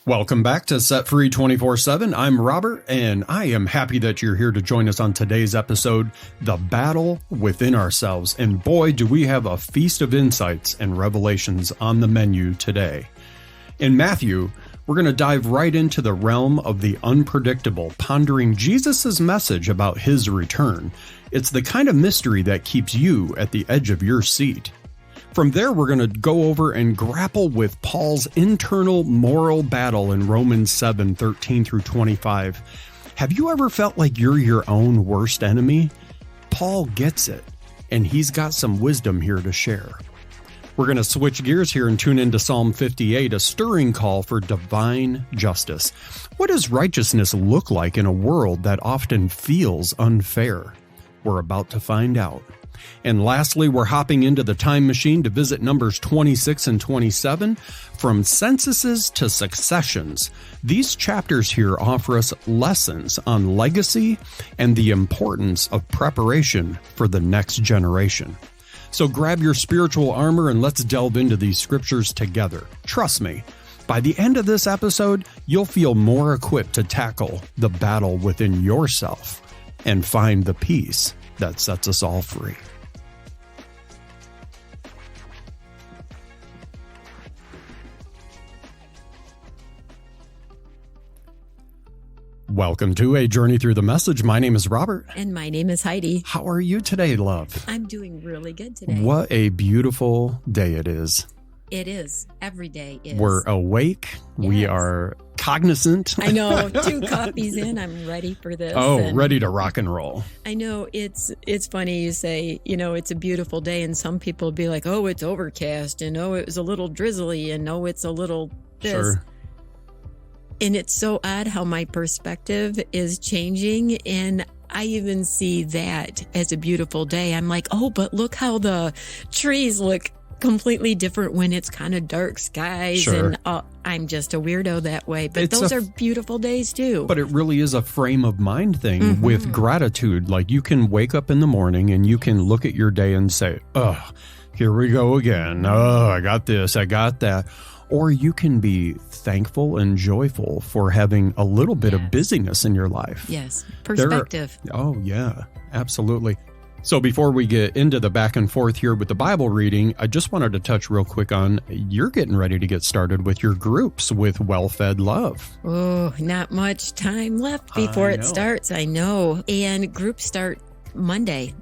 Welcome back to Set Free 24/7. I'm Robert, and I am happy that you're here to join us on today's episode, The Battle Within Ourselves. And boy, do we have a feast of insights and revelations on the menu today. In Matthew, we're going to dive right into the realm of the unpredictable, pondering Jesus' message about his return. It's the kind of mystery that keeps you at the edge of your seat. From there, we're going to go over and grapple with Paul's internal moral battle in Romans 7:13 through 25. Have you ever felt like you're your own worst enemy? Paul gets it, and he's got some wisdom here to share. We're going to switch gears here and tune into Psalm 58, a stirring call for divine justice. What does righteousness look like in a world that often feels unfair? We're about to find out. And lastly, we're hopping into the time machine to visit Numbers 26 and 27. From censuses to successions, these chapters here offer us lessons on legacy and the importance of preparation for the next generation. So grab your spiritual armor and let's delve into these scriptures together. Trust me, by the end of this episode, you'll feel more equipped to tackle the battle within yourself and find the peace that sets us all free. Welcome to A Journey Through the Message. My name is Robert. And my name is Heidi. How are you today, love? I'm doing really good today. What a beautiful day it is. It is. Every day is. We're awake. Yes. We are cognizant. I know. 2 coffees in. I'm ready for this. Oh, ready to rock and roll. I know. It's funny you say, it's a beautiful day. And some people be like, oh, it's overcast. And oh, it was a little drizzly. And oh, it's a little this. Sure. And it's so odd how my perspective is changing. And I even see that as a beautiful day. I'm like, oh, but look how the trees look completely different when it's kind of dark skies. Sure. And I'm just a weirdo that way. But those are beautiful days too. But it really is a frame of mind thing with gratitude. Like you can wake up in the morning and you can look at your day and say, oh, here we go again. Oh, I got this. I got that. Or you can be thankful and joyful for having a little bit of busyness in your life. Yes. Perspective. Oh, yeah, absolutely. So before we get into the back and forth here with the Bible reading, I just wanted to touch real quick on you're getting ready to get started with your groups with Well-Fed Love. Oh, not much time left before it starts. I know. And groups start Monday,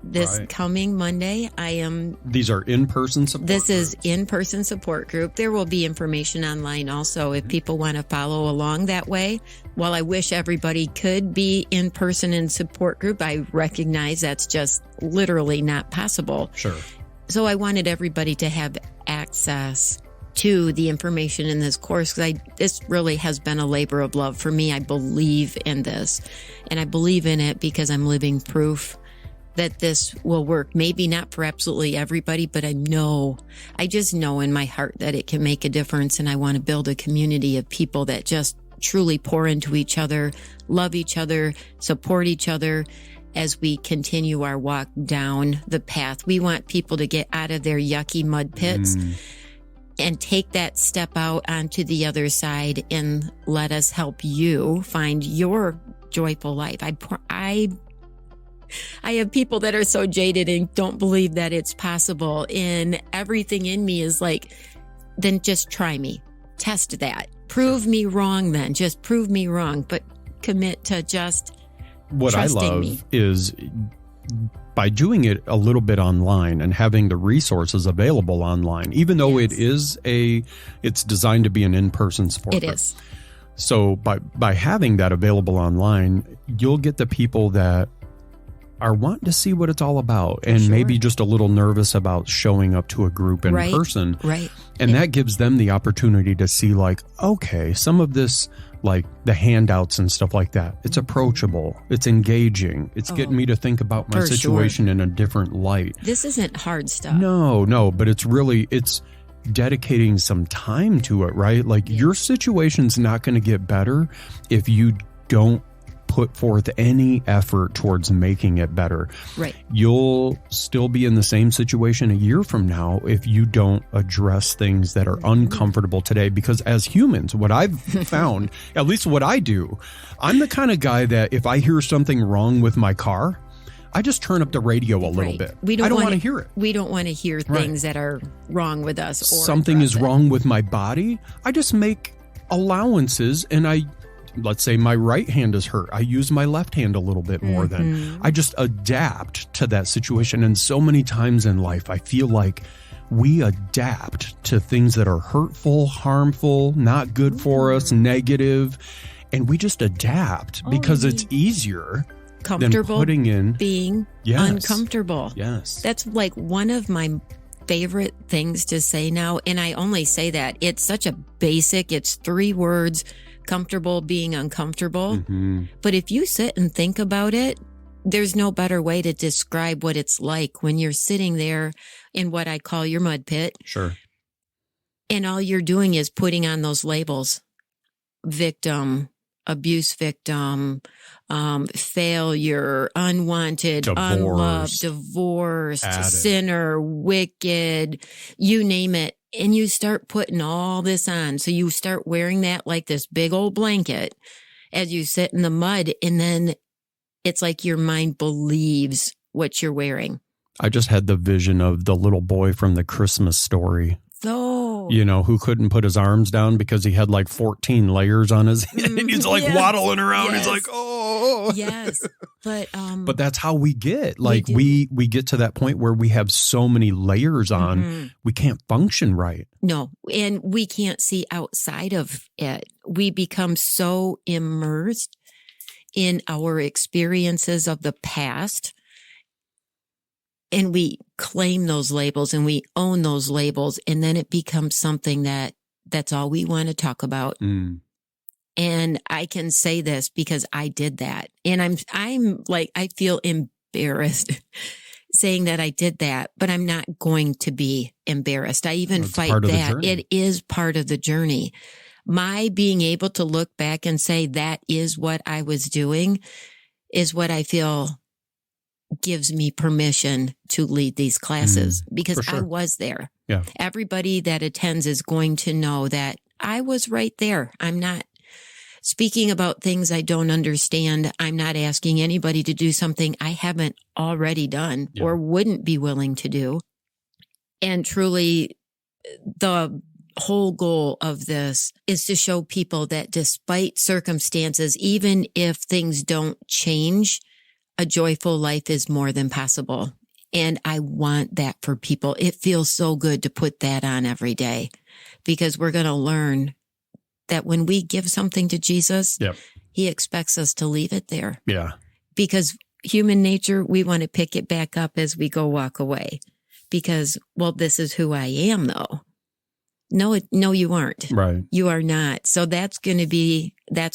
coming Monday. These are in-person support This is in-person support group. There will be information online also if people want to follow along that way. While I wish everybody could be in person in support group, I recognize that's just literally not possible. Sure. So I wanted everybody to have access to the information in this course because this really has been a labor of love for me. I believe in this, and I believe in it because I'm living proof that this will work. Maybe not for absolutely everybody, but I just know in my heart that it can make a difference. And I want to build a community of people that just truly pour into each other, love each other, support each other as we continue our walk down the path. We want people to get out of their yucky mud pits and take that step out onto the other side and let us help you find your joyful life. I have people that are so jaded and don't believe that it's possible. And everything in me is like, then just try me. Test that. Prove me wrong then. Just prove me wrong. But commit to just what trusting I love me. Is by doing it a little bit online and having the resources available online, even though it's designed to be an in-person support. It is. So by having that available online, you'll get the people that are wanting to see what it's all about and maybe just a little nervous about showing up to a group in person. Right. And that gives them the opportunity to see like, okay, some of this, like the handouts and stuff like that, it's approachable, it's engaging, it's getting me to think about my situation in a different light. This isn't hard stuff. No, but it's dedicating some time to it, right? Like your situation's not going to get better if you don't put forth any effort towards making it better, Right. you'll still be in the same situation a year from now if you don't address things that are uncomfortable today. Because as humans, what I've found, at least what I do, I'm the kind of guy that if I hear something wrong with my car, I just turn up the radio a little Right. bit. We don't I don't wanna- want to hear it. We don't want to hear things that are wrong with us. Or Something is address it. wrong with my body. I just make allowances, and let's say my right hand is hurt. I use my left hand a little bit more then. I just adapt to that situation. And so many times in life, I feel like we adapt to things that are hurtful, harmful, not good for us, negative, and we just adapt because it's easier Comfortable than putting in being Yes. uncomfortable. Yes. That's like one of my favorite things to say now. And I only say that. It's such a basic, it's 3 words, comfortable being uncomfortable. Mhm. But if you sit and think about it, there's no better way to describe what it's like when you're sitting there in what I call your mud pit. Sure. And all you're doing is putting on those labels: victim, abuse victim, failure, unwanted, unloved, divorced, Addict. sinner, wicked, you name it. And you start putting all this on. So you start wearing that like this big old blanket as you sit in the mud. And then it's like your mind believes what you're wearing. I just had the vision of the little boy from the Christmas Story, So, who couldn't put his arms down because he had like 14 layers on his head. And he's like Yes. waddling around. Yes. He's like, oh. yes. But But that's how we get. Like we get to that point where we have so many layers on, we can't function right. no, and we can't see outside of it. We become so immersed in our experiences of the past, and we claim those labels and we own those labels, and then it becomes something that's all we want to talk about. And I can say this because I did that. And I'm like, I feel embarrassed saying that I did that, but I'm not going to be embarrassed. I even It's fight part of the that. journey. It is part of the journey. My being able to look back and say that is what I was doing is what I feel gives me permission to lead these classes because for sure. I was there. Yeah. Everybody that attends is going to know that I was right there. I'm not speaking about things I don't understand. I'm not asking anybody to do something I haven't already done or wouldn't be willing to do. And truly, the whole goal of this is to show people that despite circumstances, even if things don't change, a joyful life is more than possible. And I want that for people. It feels so good to put that on every day because we're going to learn that when we give something to Jesus, he expects us to leave it there. Yeah. Because human nature, we want to pick it back up as we go walk away because, well, this is who I am though. No, you aren't. Right. You are not. So that's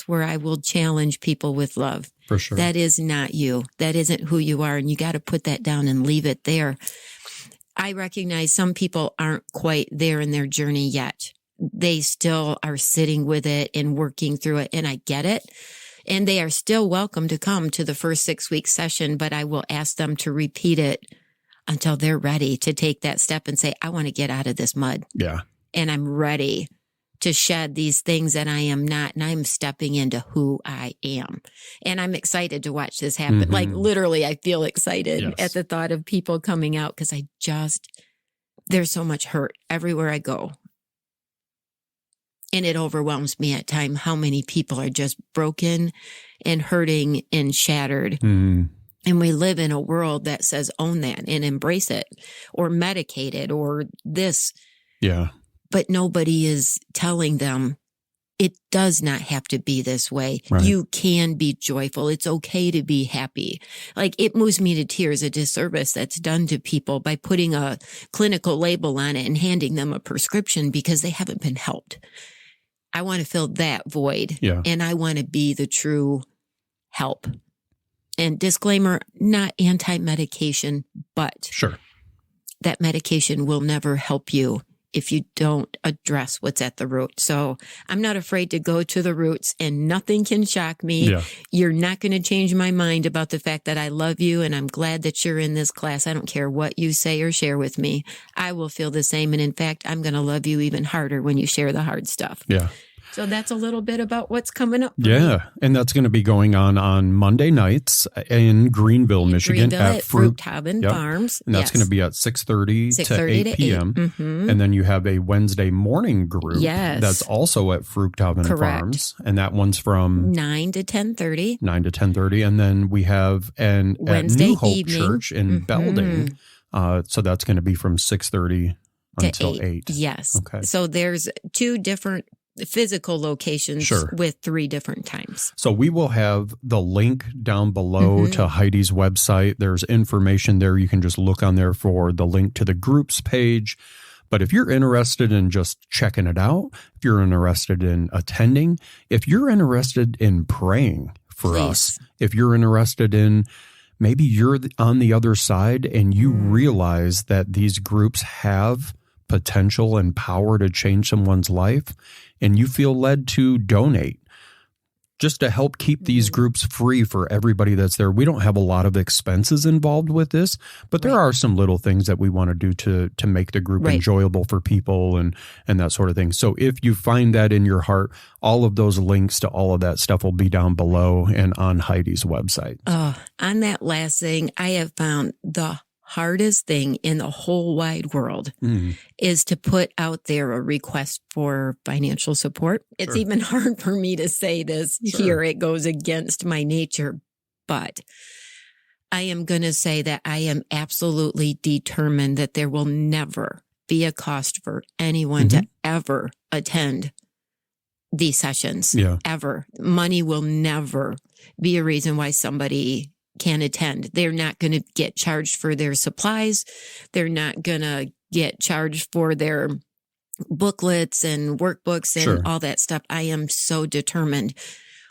where I will challenge people with love. For sure. That is not you. That isn't who you are. And you got to put that down and leave it there. I recognize some people aren't quite there in their journey yet. They still are sitting with it and working through it. And I get it. And they are still welcome to come to the first 6-week session, but I will ask them to repeat it until they're ready to take that step and say, I want to get out of this mud. Yeah. And I'm ready to shed these things that I am not. And I'm stepping into who I am. And I'm excited to watch this happen. Mm-hmm. Like literally, I feel excited at the thought of people coming out because there's so much hurt everywhere I go. And it overwhelms me at times how many people are just broken and hurting and shattered. Mm-hmm. And we live in a world that says own that and embrace it or medicate it or this. Yeah. But nobody is telling them it does not have to be this way. Right. You can be joyful. It's okay to be happy. Like it moves me to tears, a disservice that's done to people by putting a clinical label on it and handing them a prescription because they haven't been helped. I want to fill that void. Yeah. And I want to be the true help. And disclaimer, not anti-medication, but Sure. that medication will never help you if you don't address what's at the root. So I'm not afraid to go to the roots, and nothing can shock me. Yeah. You're not going to change my mind about the fact that I love you and I'm glad that you're in this class. I don't care what you say or share with me. I will feel the same. And in fact, I'm going to love you even harder when you share the hard stuff. Yeah. So that's a little bit about what's coming up. For Yeah. me. And that's going to be going on Monday nights in Greenville, Michigan at Fruchthaven Farms. And that's going to be at 6:30 to 8 p.m. Mm-hmm. And then you have a Wednesday morning group that's also at Fruchthaven Farms. And that one's from 9 to 10:30. 9 to 10:30. And then we have at Wednesday New Hope evening. Church in Belding. So that's going to be from 6:30 until 8. Yes. Okay. So there's 2 different physical locations with 3 different times. So we will have the link down below to Heidi's website. There's information there. You can just look on there for the link to the groups page. But if you're interested in just checking it out, if you're interested in attending, if you're interested in praying for us, if you're interested in maybe you're on the other side and you realize that these groups have potential and power to change someone's life, and you feel led to donate just to help keep these groups free for everybody that's there. We don't have a lot of expenses involved with this, but there are some little things that we want to do to make the group enjoyable for people and that sort of thing. So if you find that in your heart, all of those links to all of that stuff will be down below and on Heidi's website. On that last thing, I have found the hardest thing in the whole wide world is to put out there a request for financial support. It's even hard for me to say this here. It goes against my nature, but I am going to say that I am absolutely determined that there will never be a cost for anyone to ever attend these sessions. Ever. Money will never be a reason why somebody can attend. They're not going to get charged for their supplies. They're not going to get charged for their booklets and workbooks and all that stuff. I am so determined,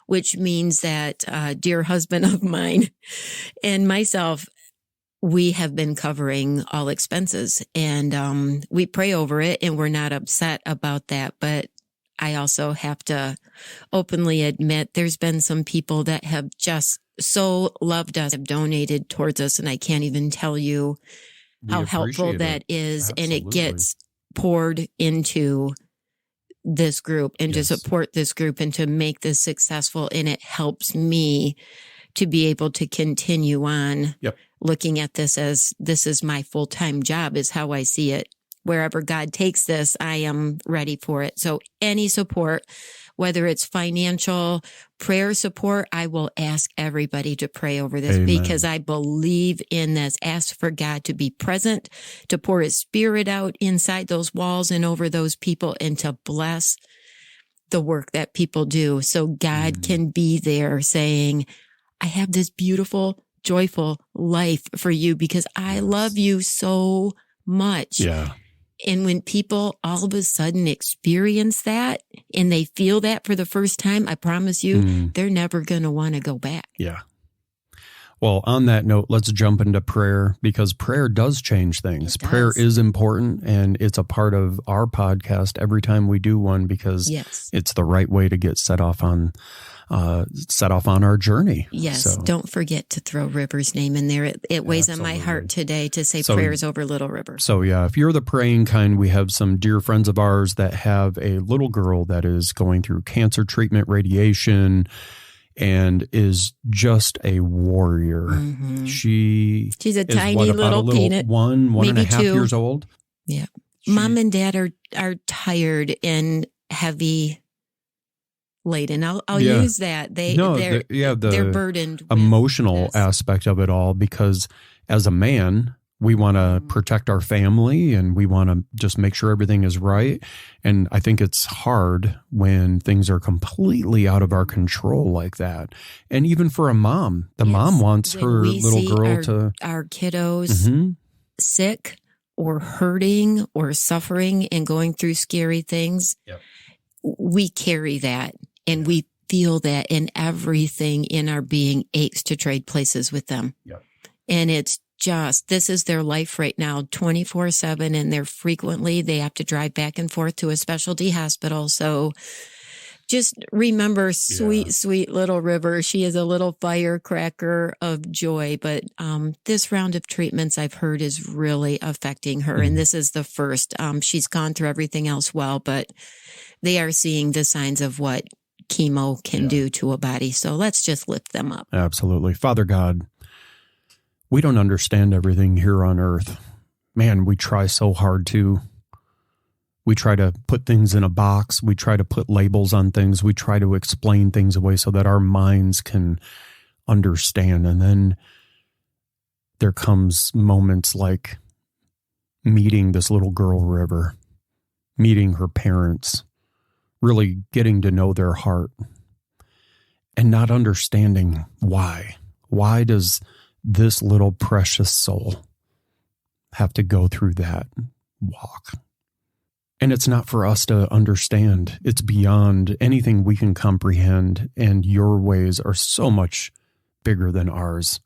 which means that dear husband of mine and myself, we have been covering all expenses, and we pray over it, and we're not upset about that. But I also have to openly admit there's been some people that have just so loved us, have donated towards us, and I can't even tell you how helpful that is. Absolutely. And it gets poured into this group and to support this group and to make this successful. And it helps me to be able to continue on looking at this as this is my full-time job, is how I see it. Wherever God takes this, I am ready for it. So any support, whether it's financial, prayer support, I will ask everybody to pray over this because I believe in this. Ask for God to be present, to pour his spirit out inside those walls and over those people, and to bless the work that people do. So God can be there saying, I have this beautiful, joyful life for you because I love you so much. Yeah. And when people all of a sudden experience that and they feel that for the first time, I promise you, they're never going to want to go back. Yeah. Well, on that note, let's jump into prayer, because prayer does change things. Prayer is important, and it's a part of our podcast every time we do one, because it's the right way to get set off on our journey. Yes. So, don't forget to throw River's name in there. It weighs on my heart today to say prayers over little River. So if you're the praying kind, we have some dear friends of ours that have a little girl that is going through cancer treatment, radiation, and is just a warrior. She's a tiny little peanut. One and a half years old. Yeah. Mom and Dad are tired and heavy laden. I'll use that. They're burdened. Emotional aspect of it all, because as a man, we want to protect our family and we want to just make sure everything is right. And I think it's hard when things are completely out of our control like that. And even for a mom, mom wants her little girl to... Our kiddos sick or hurting or suffering and going through scary things. We carry that and we feel that, and everything in our being aches to trade places with them. And it's this is their life right now, 24/7. And they have to drive back and forth to a specialty hospital. So just remember sweet little River. She is a little firecracker of joy, but this round of treatments I've heard is really affecting her. And this is the first. She's gone through everything else well, but they are seeing the signs of what chemo can do to a body. So let's just lift them up. Absolutely. Father God, we don't understand everything here on earth. Man, we try so hard to. We try to put things in a box. We try to put labels on things. We try to explain things away so that our minds can understand. And then there comes moments like meeting this little girl, River, meeting her parents, really getting to know their heart and not understanding why. Why does this little precious soul have to go through that walk? And it's not for us to understand. It's beyond anything we can comprehend, and your ways are so much bigger than ours.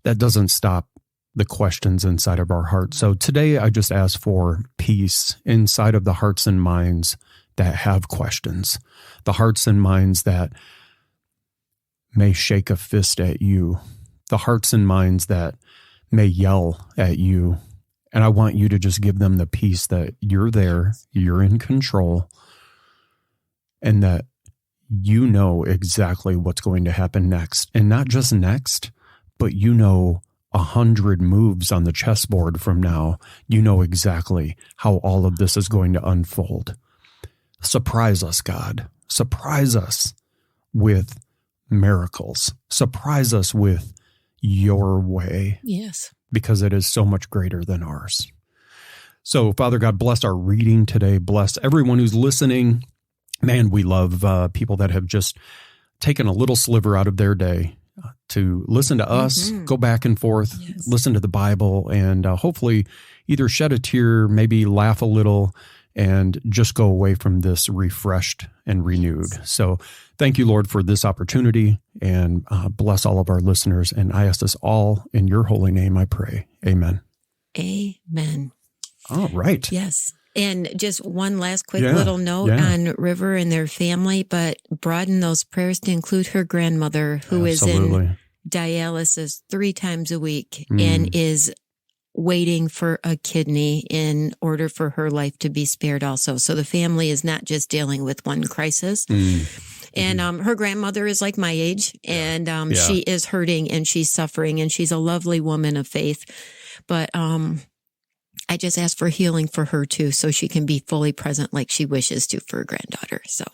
That doesn't stop the questions inside of our heart. So today I just ask for peace inside of the hearts and minds that have questions, the hearts and minds that may shake a fist at you, the hearts and minds that may yell at you. And I want you to just give them the peace that you're there, you're in control, and that you know exactly what's going to happen next. And not just next, but 100 moves on the chessboard from now. You know exactly how all of this is going to unfold. Surprise us, God. Surprise us with miracles. Surprise us with your way. Yes. Because it is so much greater than ours. So, Father God, bless our reading today. Bless everyone who's listening. Man, we love people that have just taken a little sliver out of their day to listen to us, go back and forth, listen to the Bible, and hopefully either shed a tear, maybe laugh a little, and just go away from this refreshed and renewed. So thank you, Lord, for this opportunity, and bless all of our listeners. And I ask this all in your holy name, I pray. Amen. Amen. All right. Yes. And just one last quick little note on River and their family, but broaden those prayers to include her grandmother, who is in dialysis 3 times a week and is waiting for a kidney in order for her life to be spared also. So the family is not just dealing with one crisis. And her grandmother is like my age, and she is hurting and she's suffering, and she's a lovely woman of faith. But I just ask for healing for her too, so she can be fully present like she wishes to for her granddaughter. So.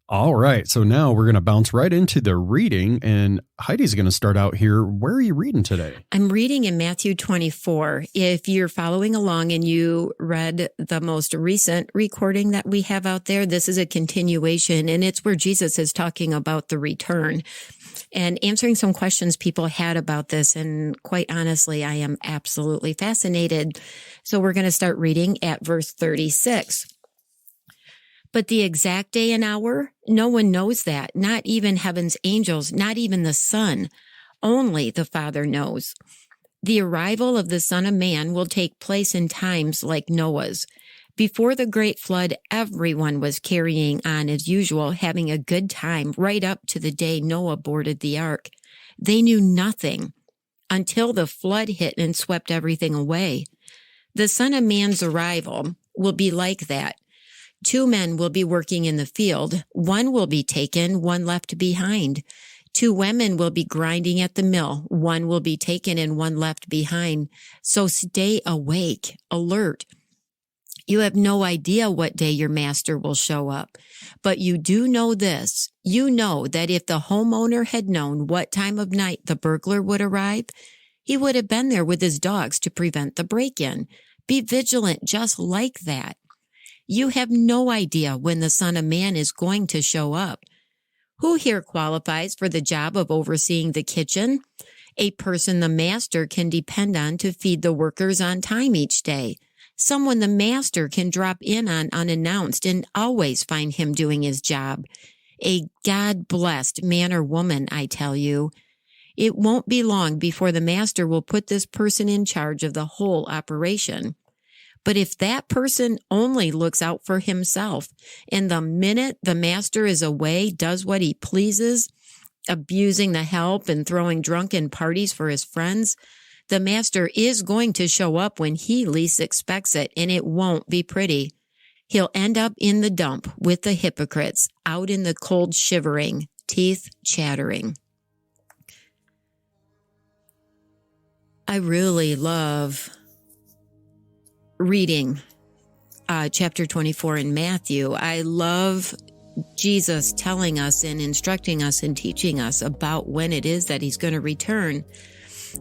All right. So now we're going to bounce right into the reading, and Heidi's going to start out here. Where are you reading today? I'm reading in Matthew 24. If you're following along and you read the most recent recording that we have out there, this is a continuation, and it's where Jesus is talking about the return and answering some questions people had about this. And quite honestly, I am absolutely fascinated. So we're going to start reading at verse 36. But the exact day and hour, no one knows that, not even heaven's angels, not even the Son. Only the Father knows. The arrival of the Son of Man will take place in times like Noah's. Before the great flood, everyone was carrying on as usual, having a good time right up to the day Noah boarded the ark. They knew nothing until the flood hit and swept everything away. The Son of Man's arrival will be like that. 2 men will be working in the field. One will be taken, one left behind. 2 women will be grinding at the mill. One will be taken and one left behind. So stay awake, alert. You have no idea what day your master will show up. But you do know this. You know that if the homeowner had known what time of night the burglar would arrive, he would have been there with his dogs to prevent the break-in. Be vigilant just like that. You have no idea when the Son of Man is going to show up. Who here qualifies for the job of overseeing the kitchen? A person the master can depend on to feed the workers on time each day. Someone the master can drop in on unannounced and always find him doing his job. A God-blessed man or woman, I tell you. It won't be long before the master will put this person in charge of the whole operation. But if that person only looks out for himself, and the minute the master is away, does what he pleases, abusing the help and throwing drunken parties for his friends, the master is going to show up when he least expects it, and it won't be pretty. He'll end up in the dump with the hypocrites, out in the cold shivering, teeth chattering. I really love reading chapter 24 in Matthew. I love Jesus telling us and instructing us and teaching us about when it is that he's going to return.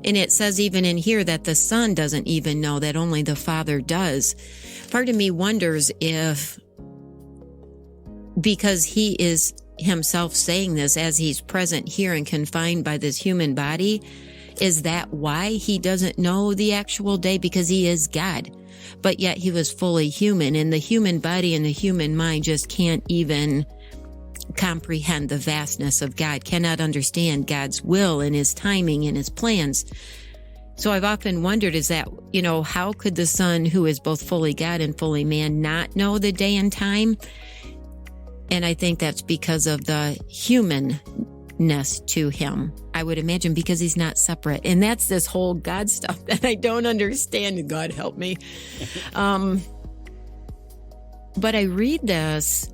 And it says even in here that the Son doesn't even know, that only the Father does. Part of me wonders if, because he is himself saying this as he's present here and confined by this human body, is that why he doesn't know the actual day? Because he is God, but yet he was fully human, and the human body and the human mind just can't even comprehend the vastness of God, cannot understand God's will and his timing and his plans. So I've often wondered, is that, how could the Son, who is both fully God and fully man, not know the day and time? And I think that's because of the humanness to him. I would imagine because he's not separate. And that's this whole God stuff that I don't understand. God help me. But I read this,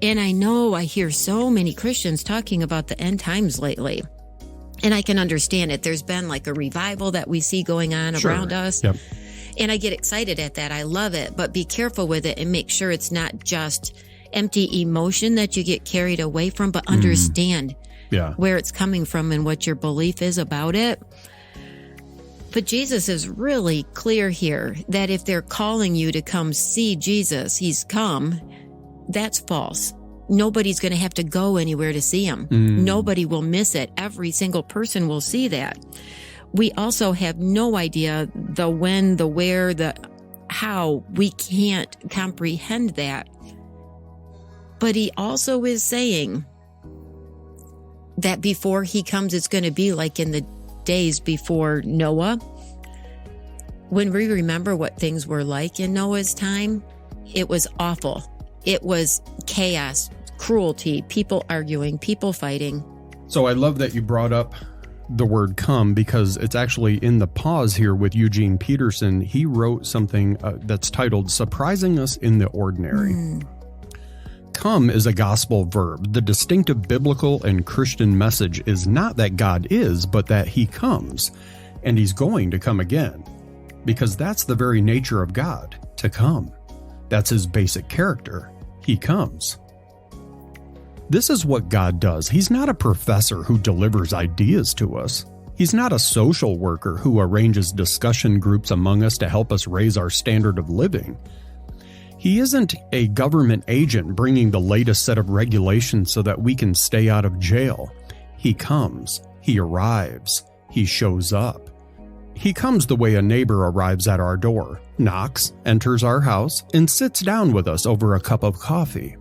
and I know I hear so many Christians talking about the end times lately. And I can understand it. There's been like a revival that we see going on around us. Yep. And I get excited at that. I love it. But be careful with it and make sure it's not just empty emotion that you get carried away from, but understand where it's coming from and what your belief is about it. But Jesus is really clear here that if they're calling you to come see Jesus, he's come, that's false. Nobody's going to have to go anywhere to see him. Nobody will miss it. Every single person will see that. We also have no idea the when, the where, the how. We can't comprehend that. But he also is saying that before he comes, it's going to be like in the days before Noah. When we remember what things were like in Noah's time, it was awful. It was chaos, cruelty, people arguing, people fighting. So I love that you brought up the word come, because it's actually in the pause here with Eugene Peterson. He wrote something that's titled Surprising Us in the Ordinary. Come is a gospel verb. The distinctive biblical and Christian message is not that God is, but that he comes, and he's going to come again. Because that's the very nature of God, to come. That's his basic character. He comes. This is what God does. He's not a professor who delivers ideas to us. He's not a social worker who arranges discussion groups among us to help us raise our standard of living. He isn't a government agent bringing the latest set of regulations so that we can stay out of jail. He comes. He arrives. He shows up. He comes the way a neighbor arrives at our door, knocks, enters our house, and sits down with us over a cup of coffee.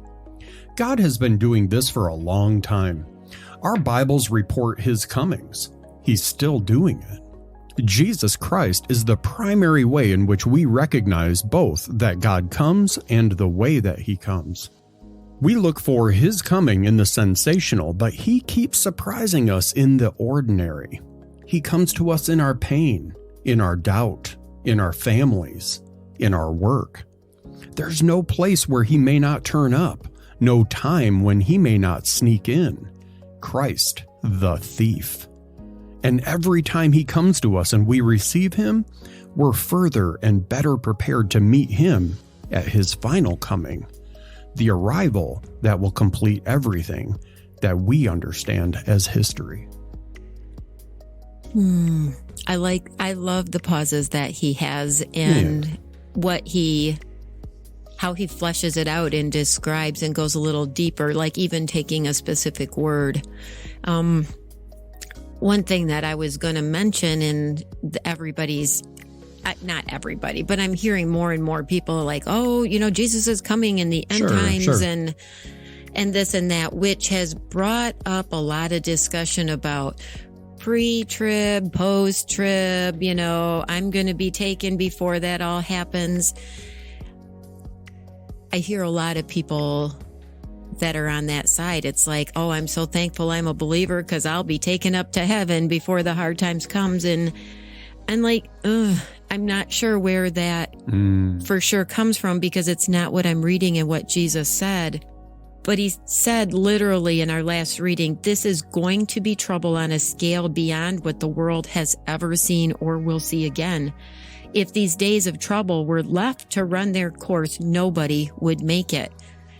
God has been doing this for a long time. Our Bibles report his comings. He's still doing it. Jesus Christ is the primary way in which we recognize both that God comes and the way that he comes. We look for his coming in the sensational, but he keeps surprising us in the ordinary. He comes to us in our pain, in our doubt, in our families, in our work. There's no place where he may not turn up, no time when he may not sneak in. Christ, the thief. And every time he comes to us and we receive him, we're further and better prepared to meet him at his final coming, the arrival that will complete everything that we understand as history. I love the pauses that he has and how he fleshes it out and describes and goes a little deeper, like even taking a specific word. One thing that I was going to mention in everybody's, not everybody, but I'm hearing more and more people like, oh, Jesus is coming in the end times and this and that, which has brought up a lot of discussion about pre-trib, post-trib, I'm going to be taken before that all happens. I hear a lot of people that are on that side. It's like, oh, I'm so thankful I'm a believer because I'll be taken up to heaven before the hard times comes. And I'm like, I'm not sure where that for sure comes from, because it's not what I'm reading and what Jesus said. But he said literally in our last reading, this is going to be trouble on a scale beyond what the world has ever seen or will see again. If these days of trouble were left to run their course, nobody would make it.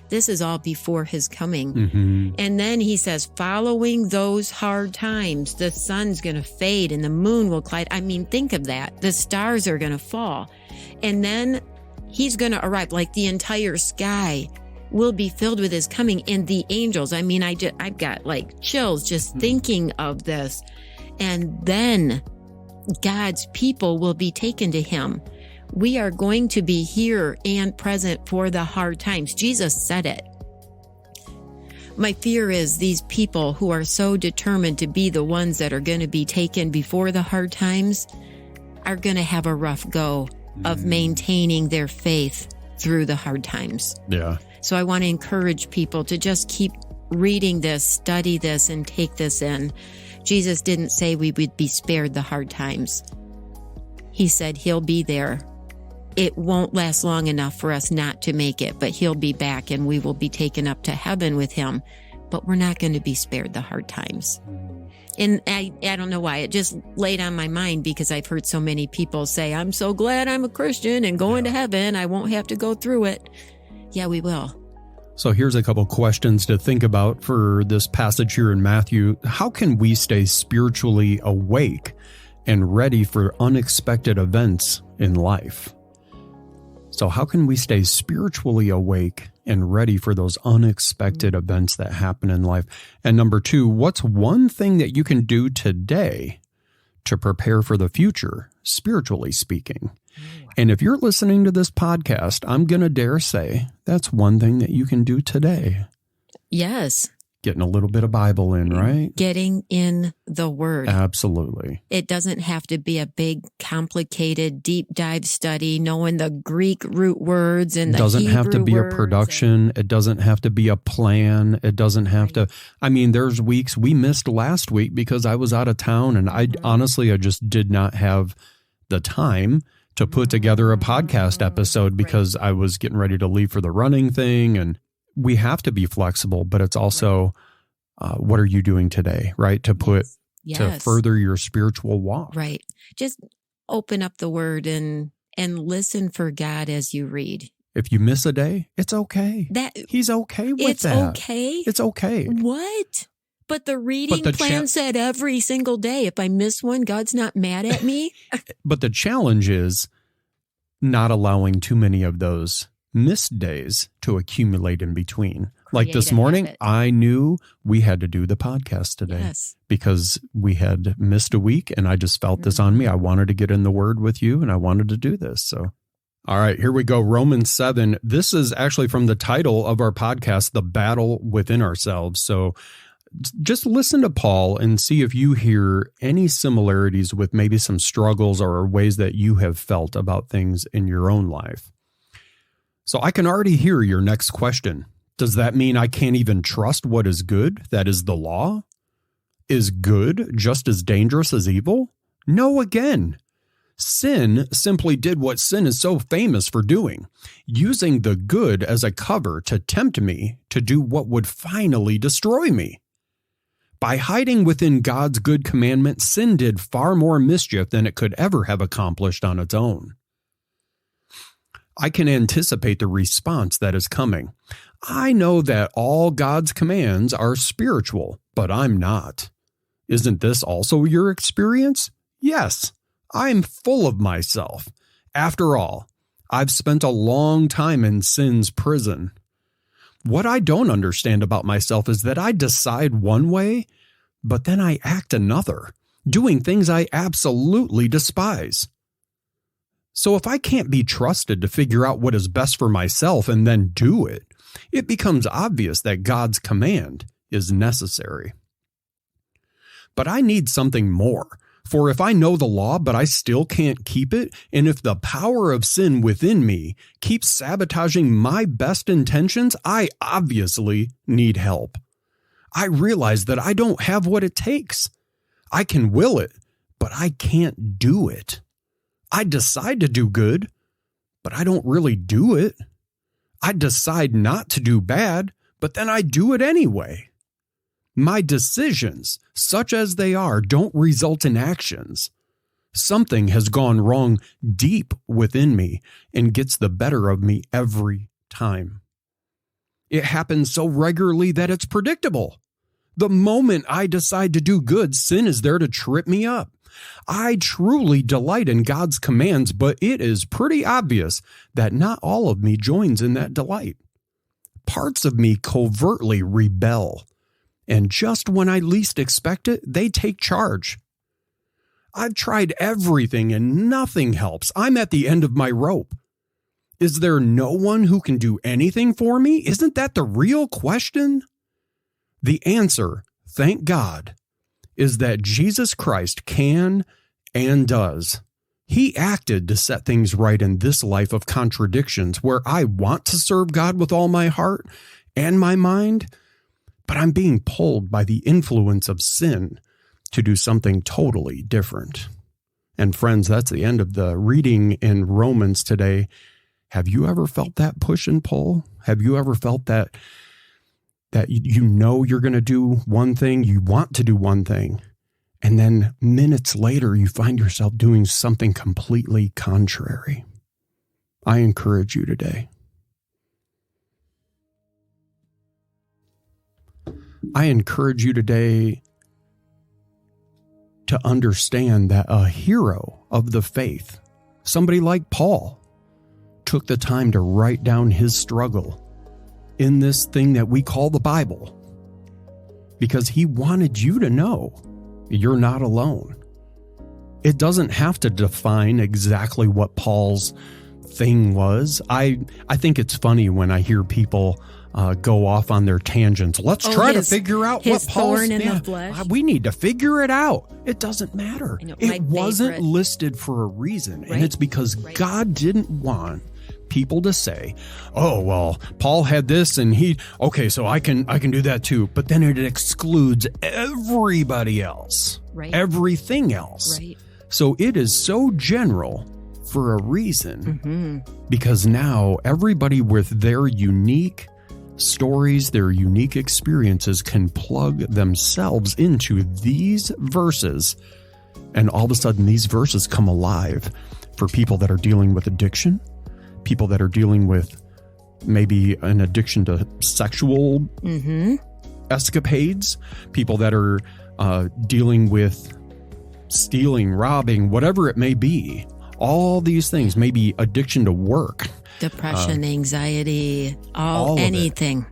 This is all before his coming. Mm-hmm. And then he says, following those hard times, the sun's going to fade and the moon will collide. I mean, think of that. The stars are going to fall. And then he's going to arrive, like the entire sky will be filled with his coming, and the angels. I mean, I've got like chills just thinking of this. And then God's people will be taken to him. We are going to be here and present for the hard times. Jesus said it. My fear is these people who are so determined to be the ones that are going to be taken before the hard times are going to have a rough go of maintaining their faith through the hard times. Yeah. So I want to encourage people to just keep reading this, study this, and take this in. Jesus didn't say we would be spared the hard times. He said he'll be there. It won't last long enough for us not to make it, but he'll be back and we will be taken up to heaven with him. But we're not going to be spared the hard times. And I don't know why. It just laid on my mind because I've heard so many people say, I'm so glad I'm a Christian and going to heaven. I won't have to go through it. Yeah, we will. So here's a couple questions to think about for this passage here in Matthew. How can we stay spiritually awake and ready for unexpected events in life? So how can we stay spiritually awake and ready for those unexpected events that happen in life? And number two, what's one thing that you can do today to prepare for the future, spiritually speaking? And if you're listening to this podcast, I'm going to dare say that's one thing that you can do today. Yes. Getting a little bit of Bible in, right? Getting in the Word. Absolutely. It doesn't have to be a big, complicated, deep dive study, knowing the Greek root words and the Hebrew words. It doesn't have to be a production. It doesn't have to be a plan. It doesn't have to. I mean, there's weeks we missed last week because I was out of town, and I just did not have the time to put together a podcast episode because I was getting ready to leave for the running thing. And we have to be flexible, but it's also, what are you doing today, right? To put, to further your spiritual walk. Right. Just open up the Word and listen for God as you read. If you miss a day, it's okay. He's okay with that. It's okay? It's okay. What? But the reading plan said every single day, if I miss one, God's not mad at me. But the challenge is not allowing too many of those missed days to accumulate in between. Like this morning, I knew we had to do the podcast today because we had missed a week, and I just felt this on me. I wanted to get in the Word with you, and I wanted to do this. So, all right, here we go. Romans 7. This is actually from the title of our podcast, The Battle Within Ourselves. So just listen to Paul and see if you hear any similarities with maybe some struggles or ways that you have felt about things in your own life. So I can already hear your next question. Does that mean I can't even trust what is good? That is the law? Is good just as dangerous as evil? No, again. Sin simply did what sin is so famous for doing, using the good as a cover to tempt me to do what would finally destroy me. By hiding within God's good commandment, sin did far more mischief than it could ever have accomplished on its own. I can anticipate the response that is coming. I know that all God's commands are spiritual, but I'm not. Isn't this also your experience? Yes, I'm full of myself. After all, I've spent a long time in sin's prison. What I don't understand about myself is that I decide one way, but then I act another, doing things I absolutely despise. So if I can't be trusted to figure out what is best for myself and then do it, it becomes obvious that God's command is necessary. but I need something more. For if I know the law, but I still can't keep it, and if the power of sin within me keeps sabotaging my best intentions, I obviously need help. I realize that I don't have what it takes. I can will it, but I can't do it. I decide to do good, but I don't really do it. I decide not to do bad, but then I do it anyway. My decisions, such as they are, don't result in actions. Something has gone wrong deep within me and gets the better of me every time. It happens so regularly that it's predictable. The moment I decide to do good, sin is there to trip me up. I truly delight in God's commands, but it is pretty obvious that not all of me joins in that delight. Parts of me covertly rebel. And just when I least expect it, they take charge. I've tried everything and nothing helps. I'm at the end of my rope. Is there no one who can do anything for me? Isn't that the real question? The answer, thank God, is that Jesus Christ can and does. He acted to set things right in this life of contradictions where I want to serve God with all my heart and my mind, but I'm being pulled by the influence of sin to do something totally different. And friends, that's the end of the reading in Romans today. Have you ever felt that push and pull? Have you ever felt that you know you're going to do one thing, you want to do one thing, and then minutes later you find yourself doing something completely contrary? I encourage you today. I encourage you today to understand that a hero of the faith, somebody like Paul, took the time to write down his struggle in this thing that we call the Bible, because he wanted you to know you're not alone. It doesn't have to define exactly what Paul's thing was. I think it's funny when I hear people go off on their tangents. Let's try to figure out what Paul's thorn in the flesh. We need to figure it out. It doesn't matter. I know, it wasn't listed for a reason, Right. and it's because Right. God didn't want people to say, "Oh, well, Paul had this and okay, so I can do that too." But then it excludes everybody else. Right. Everything else. Right. So it is so general for a reason, because now everybody with their unique stories, their unique experiences can plug themselves into these verses, and all of a sudden these verses come alive for people that are dealing with addiction, people that are dealing with maybe an addiction to sexual escapades, people that are dealing with stealing, robbing, whatever it may be. All these things, maybe addiction to work, Depression, anxiety, all of it. anything.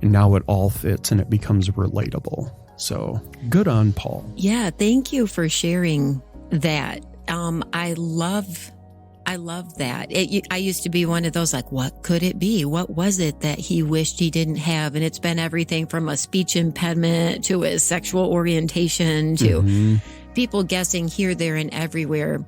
And now it all fits and it becomes relatable. So good on Paul. Yeah, thank you for sharing that. I love that. I used to be one of those like, what could it be? What was it that he wished he didn't have? And it's been everything from a speech impediment to his sexual orientation to people guessing here, there, and everywhere.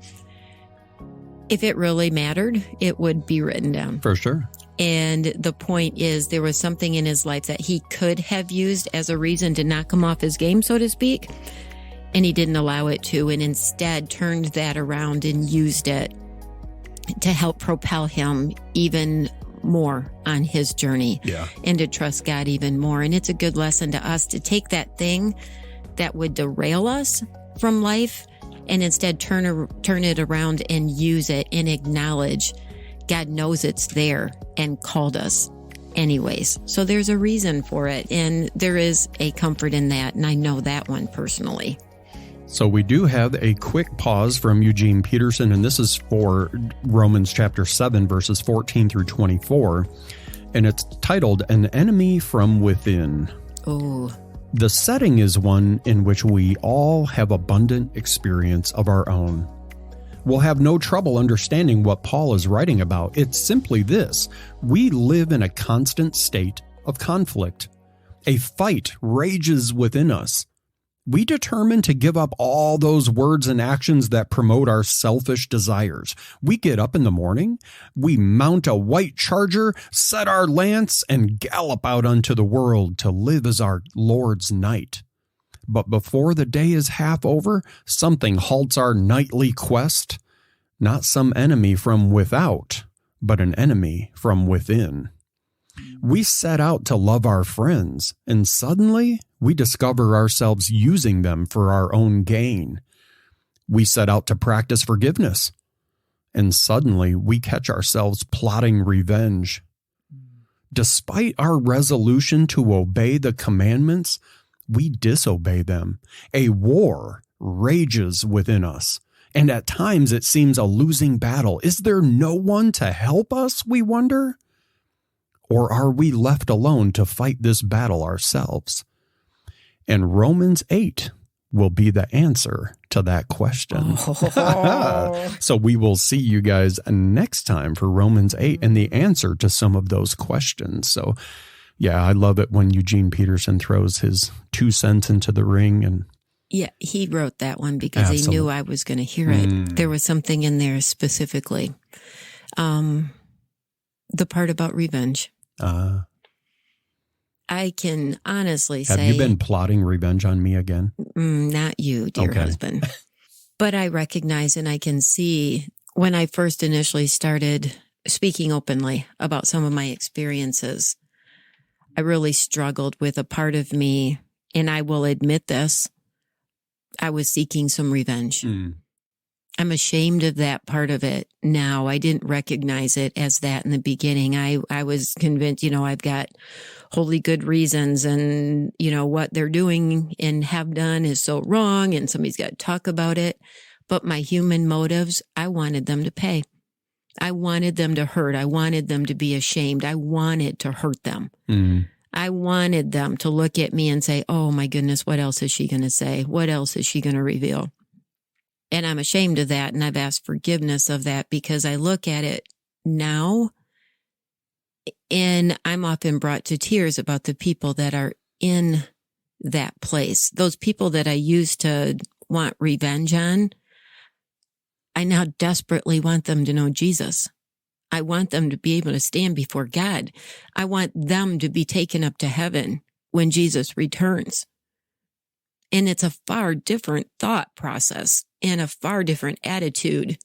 If it really mattered, it would be written down. For sure. And the point is, there was something in his life that he could have used as a reason to knock him off his game, so to speak. And he didn't allow it to, and instead turned that around and used it to help propel him even more on his journey. Yeah. And to trust God even more. And it's a good lesson to us to take that thing that would derail us from life and instead turn it around and use it and acknowledge God knows it's there and called us anyways. So there's a reason for it. And there is a comfort in that. And I know that one personally. So we do have a quick pause from Eugene Peterson, and this is for Romans chapter 7, verses 14 through 24. And it's titled, An Enemy from Within. Oh, The setting is one in which we all have abundant experience of our own. We'll have no trouble understanding what Paul is writing about. It's simply this: we live in a constant state of conflict. A fight rages within us, We determine to give up all those words and actions that promote our selfish desires. We get up in the morning, we mount a white charger, set our lance, and gallop out unto the world to live as our Lord's knight. But before the day is half over, something halts our nightly quest. Not some enemy from without, but an enemy from within. We set out to love our friends, and suddenly we discover ourselves using them for our own gain. We set out to practice forgiveness, and suddenly we catch ourselves plotting revenge. Despite our resolution to obey the commandments, we disobey them. A war rages within us, and at times it seems a losing battle. Is there no one to help us, we wonder? Or are we left alone to fight this battle ourselves? And Romans 8 will be the answer to that question. So we will see you guys next time for Romans 8 and the answer to some of those questions. So yeah, I love it when Eugene Peterson throws his 2 cents into the ring. And yeah, he wrote that one because he knew I was going to hear it. There was something in there specifically. The part about revenge. I can honestly say... Have you been plotting revenge on me again? Not you, dear husband. But I recognize and I can see when I first initially started speaking openly about some of my experiences, I really struggled with a part of me, and I will admit this, I was seeking some revenge. I'm ashamed of that part of it now. I didn't recognize it as that in the beginning. I was convinced, I've got wholly good reasons, and, what they're doing and have done is so wrong, and somebody's got to talk about it. But my human motives, I wanted them to pay. I wanted them to hurt. I wanted them to be ashamed. I wanted to hurt them. I wanted them to look at me and say, oh my goodness, what else is she going to say? What else is she going to reveal? And I'm ashamed of that, and I've asked forgiveness of that because I look at it now, and I'm often brought to tears about the people that are in that place. Those people that I used to want revenge on, I now desperately want them to know Jesus. I want them to be able to stand before God. I want them to be taken up to heaven when Jesus returns. And it's a far different thought process and a far different attitude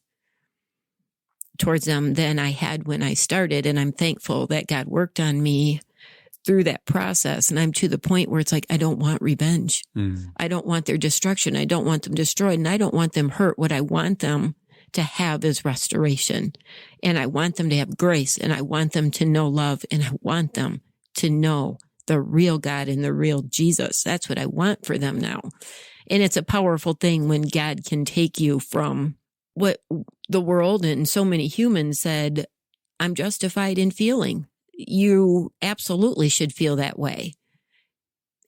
towards them than I had when I started. And I'm thankful that God worked on me through that process. And I'm to the point where it's like, I don't want revenge. I don't want their destruction. I don't want them destroyed, and I don't want them hurt. What I want them to have is restoration. And I want them to have grace, and I want them to know love, and I want them to know the real God and the real Jesus. That's what I want for them now. And it's a powerful thing when God can take you from what the world and so many humans said, I'm justified in feeling. You absolutely should feel that way.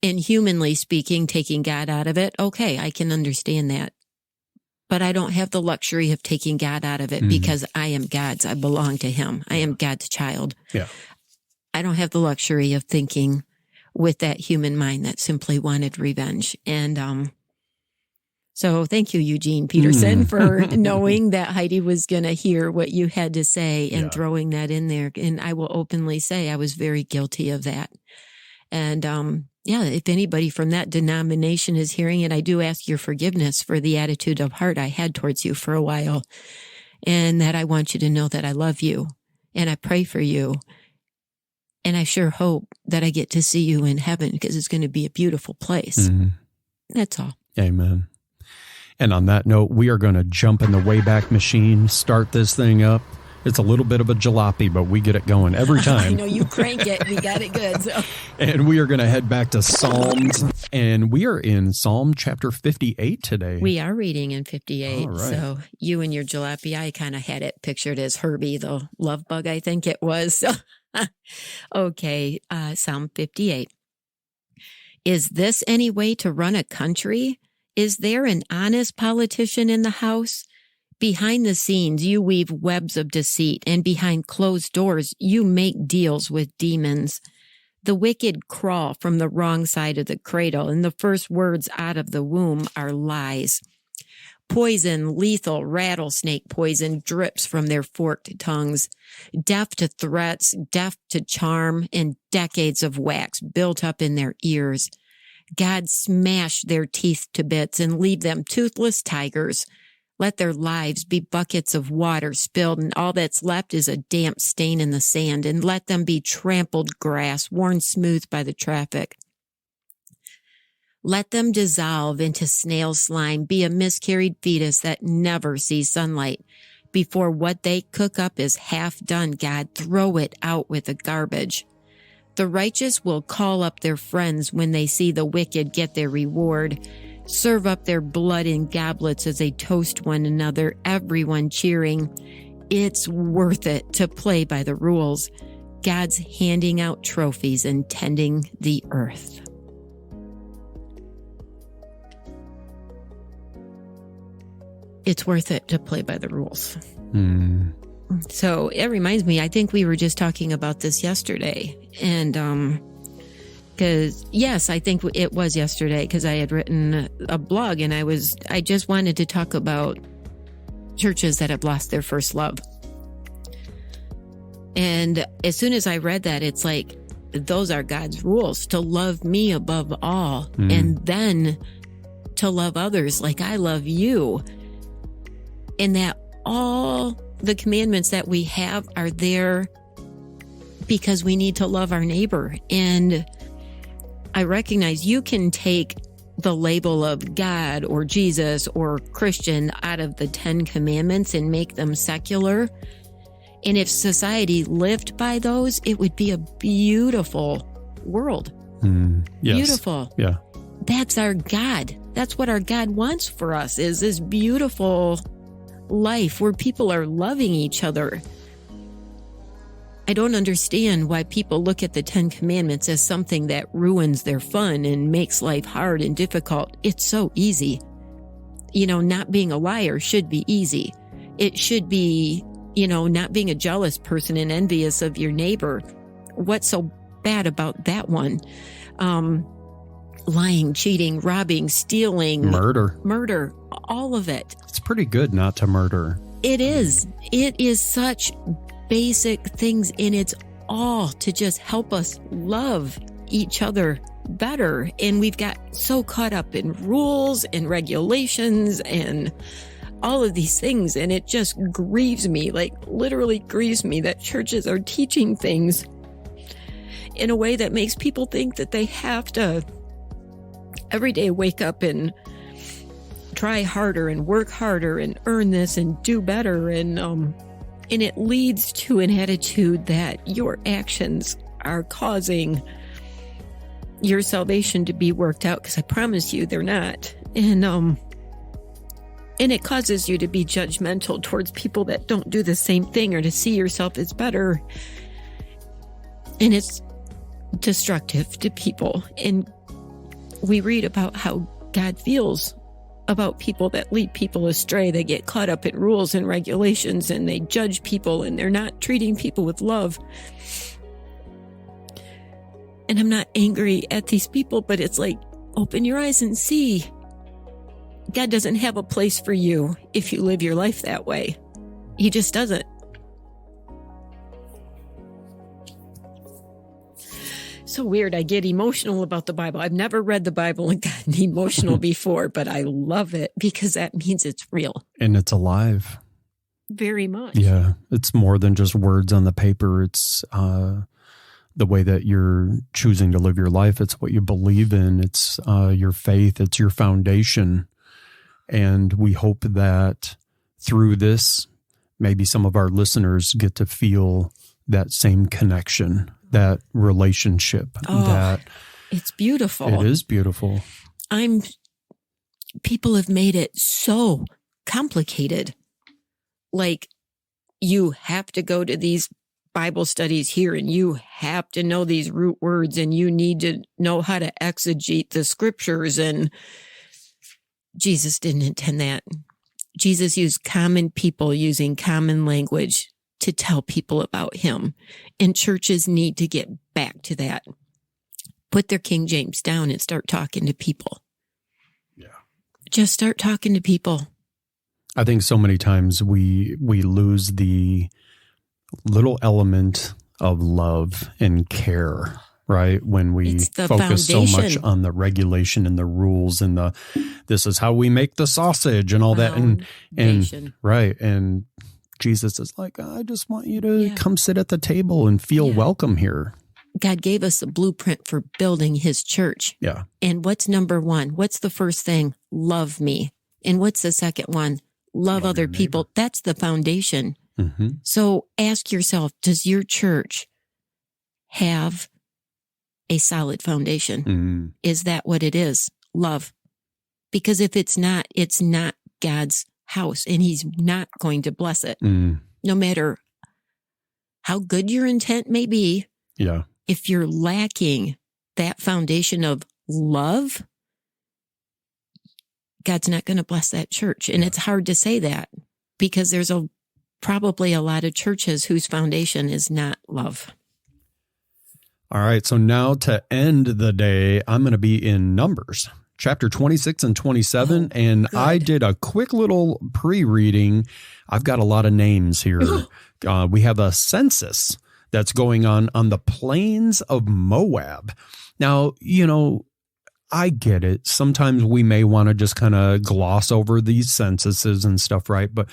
And humanly speaking, taking God out of it, okay, I can understand that. But I don't have the luxury of taking God out of it because I am God's. I belong to him. I am God's child. Yeah. I don't have the luxury of thinking with that human mind that simply wanted revenge. And so thank you, Eugene Peterson, for knowing that Heidi was going to hear what you had to say and throwing that in there. And I will openly say I was very guilty of that. And if anybody from that denomination is hearing it, I do ask your forgiveness for the attitude of heart I had towards you for a while. And that I want you to know that I love you and I pray for you. And I sure hope that I get to see you in heaven because it's going to be a beautiful place. That's all. Amen. And on that note, we are going to jump in the Wayback Machine, start this thing up. It's a little bit of a jalopy, but we get it going every time. I know you crank it. We got it good. So. And we are going to head back to Psalms. And we are in Psalm chapter 58 today. We are reading in 58. All right. So you and your jalopy, I kind of had it pictured as Herbie, the love bug, I think it was. So. Okay, Psalm 58. Is this any way to run a country? Is there an honest politician in the house? Behind the scenes, you weave webs of deceit, and behind closed doors, you make deals with demons. The wicked crawl from the wrong side of the cradle, and the first words out of the womb are lies. Poison, lethal rattlesnake poison drips from their forked tongues. Deaf to threats, deaf to charm, and decades of wax built up in their ears. God smash their teeth to bits and leave them toothless tigers. Let their lives be buckets of water spilled, and all that's left is a damp stain in the sand, and let them be trampled grass worn smooth by the traffic. Let them dissolve into snail slime, be a miscarried fetus that never sees sunlight. Before what they cook up is half done, God, throw it out with the garbage. The righteous will call up their friends when they see the wicked get their reward. Serve up their blood in goblets as they toast one another, everyone cheering. It's worth it to play by the rules. God's handing out trophies and tending the earth. It's worth it to play by the rules. So it reminds me, I think we were just talking about this yesterday. And because, yes, I think it was yesterday because I had written a blog and I just wanted to talk about churches that have lost their first love. And as soon as I read that, it's like, those are God's rules, to love me above all, and then to love others like I love you. And that all the commandments that we have are there because we need to love our neighbor. And I recognize you can take the label of God or Jesus or Christian out of the 10 commandments and make them secular. And if society lived by those, it would be a beautiful world. Yes. Beautiful. Yeah. That's our God. That's what our God wants for us, is this beautiful life where people are loving each other. I don't understand why people look at the 10 commandments as something that ruins their fun and makes life hard and difficult. It's so easy. Not being a liar should be easy. It should be, not being a jealous person and envious of your neighbor. What's so bad about that one? Lying, cheating, robbing, stealing, murder, all of it. It's pretty good not to murder. It is. It is such basic things, and it's all to just help us love each other better. And we've got so caught up in rules and regulations and all of these things, and it just grieves me, like literally grieves me, that churches are teaching things in a way that makes people think that they have to every day wake up and try harder and work harder and earn this and do better. And it leads to an attitude that your actions are causing your salvation to be worked out, because I promise you they're not. And it causes you to be judgmental towards people that don't do the same thing, or to see yourself as better. And it's destructive to people. And we read about how God feels about people that lead people astray. They get caught up in rules and regulations, and they judge people, and they're not treating people with love. And I'm not angry at these people, but it's like, open your eyes and see. God doesn't have a place for you if you live your life that way. He just doesn't. So weird. I get emotional about the Bible. I've never read the Bible and gotten emotional before, but I love it because that means it's real. And it's alive. Very much. Yeah. It's more than just words on the paper. It's the way that you're choosing to live your life. It's what you believe in. It's your faith. It's your foundation. And we hope that through this, maybe some of our listeners get to feel that same connection, that relationship. It's beautiful. It is beautiful. People have made it so complicated. Like, you have to go to these Bible studies here, and you have to know these root words, and you need to know how to exegete the scriptures. And Jesus didn't intend that. Jesus used common people using common language to tell people about him. And churches need to get back to that. put their King James down and start talking to people. Yeah. Just start talking to people. I think so many times we lose the little element of love and care, right? When we focus so much on the regulation and the rules and this is how we make the sausage and all that. And right. And Jesus is like, I just want you to come sit at the table and feel welcome here. God gave us a blueprint for building his church. Yeah. And what's number one? What's the first thing? Love me. And what's the second one? Love other people. That's the foundation. Mm-hmm. So ask yourself, does your church have a solid foundation? Mm-hmm. Is that what it is? Love. Because if it's not God's house, and he's not going to bless it. No matter how good your intent may be. Yeah. If you're lacking that foundation of love, God's not going to bless that church. And it's hard to say that because there's probably a lot of churches whose foundation is not love. All right. So now to end the day, I'm going to be in Numbers, chapter 26 and 27. And good. I did a quick little pre-reading. I've got a lot of names here. We have a census that's going on the plains of Moab. Now, I get it. Sometimes we may want to just kind of gloss over these censuses and stuff, right? But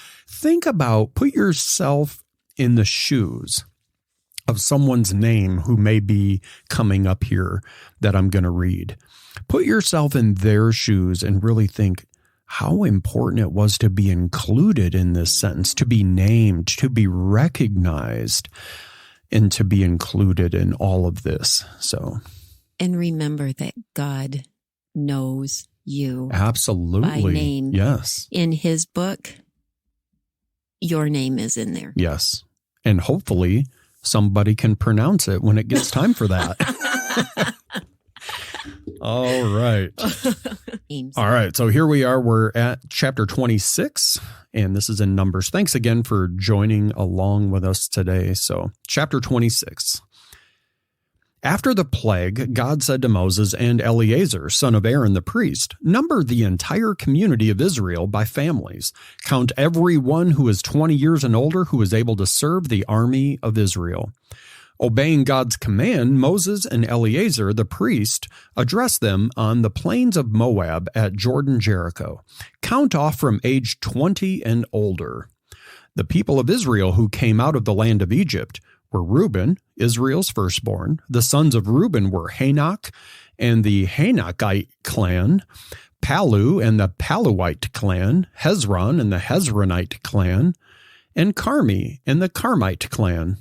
put yourself in the shoes of someone's name who may be coming up here that I'm going to read. Put yourself in their shoes and really think how important it was to be included in this sentence, to be named, to be recognized, and to be included in all of this. And remember that God knows you. Absolutely. By name. Yes. In his book, your name is in there. Yes. And hopefully somebody can pronounce it when it gets time for that. All right. All right. So here we are. We're at chapter 26, and this is in Numbers. Thanks again for joining along with us today. So chapter 26. After the plague, God said to Moses and Eleazar, son of Aaron the priest, number the entire community of Israel by families. Count everyone who is 20 years and older who is able to serve the army of Israel. Obeying God's command, Moses and Eleazar the priest addressed them on the plains of Moab at Jordan Jericho. Count off from age 20 and older. The people of Israel who came out of the land of Egypt were Reuben, Israel's firstborn. The sons of Reuben were Hanok and the Hanokite clan, Palu and the Paluite clan, Hezron and the Hezronite clan, and Carmi and the Carmite clan.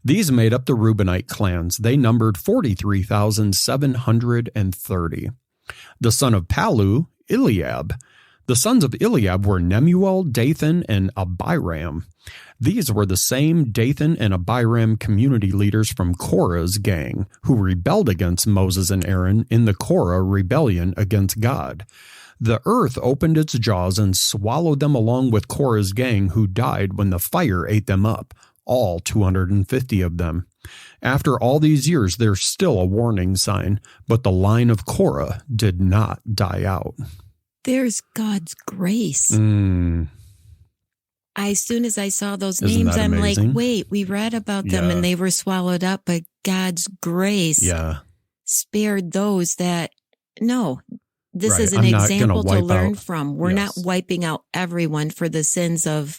These made up the Reubenite clans. They numbered 43,730. The son of Palu, Eliab. The sons of Eliab were Nemuel, Dathan, and Abiram. These were the same Dathan and Abiram community leaders from Korah's gang who rebelled against Moses and Aaron in the Korah rebellion against God. The earth opened its jaws and swallowed them along with Korah's gang who died when the fire ate them up, all 250 of them. After all these years, there's still a warning sign, but the line of Korah did not die out. There's God's grace. As soon as I saw those Isn't names, I'm amazing? like, wait, we read about them and they were swallowed up, but God's grace spared those that, this is an example to learn from. We're not wiping out everyone for the sins of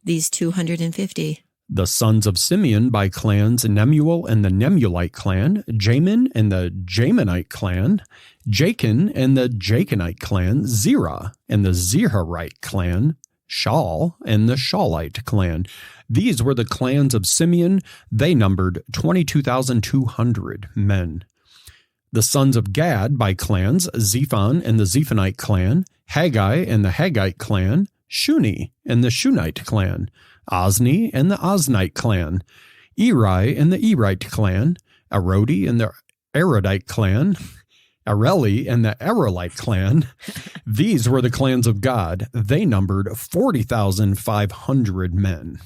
these 250. The sons of Simeon by clans, Nemuel and the Nemulite clan, Jamin and the Jaminite clan, Jachin and the Jachinite clan, Zerah and the Zerahite clan, Shaul and the Shaulite clan. These were the clans of Simeon. They numbered 22,200 men. The sons of Gad by clans, Zephon and the Zephonite clan, Haggai and the Haggite clan, Shuni and the Shunite clan, Ozni and the Oznite clan, Eri and the Erite clan, Arodi and the Arodite clan, Areli and the Arelite clan. These were the clans of God. They numbered 40,500 men.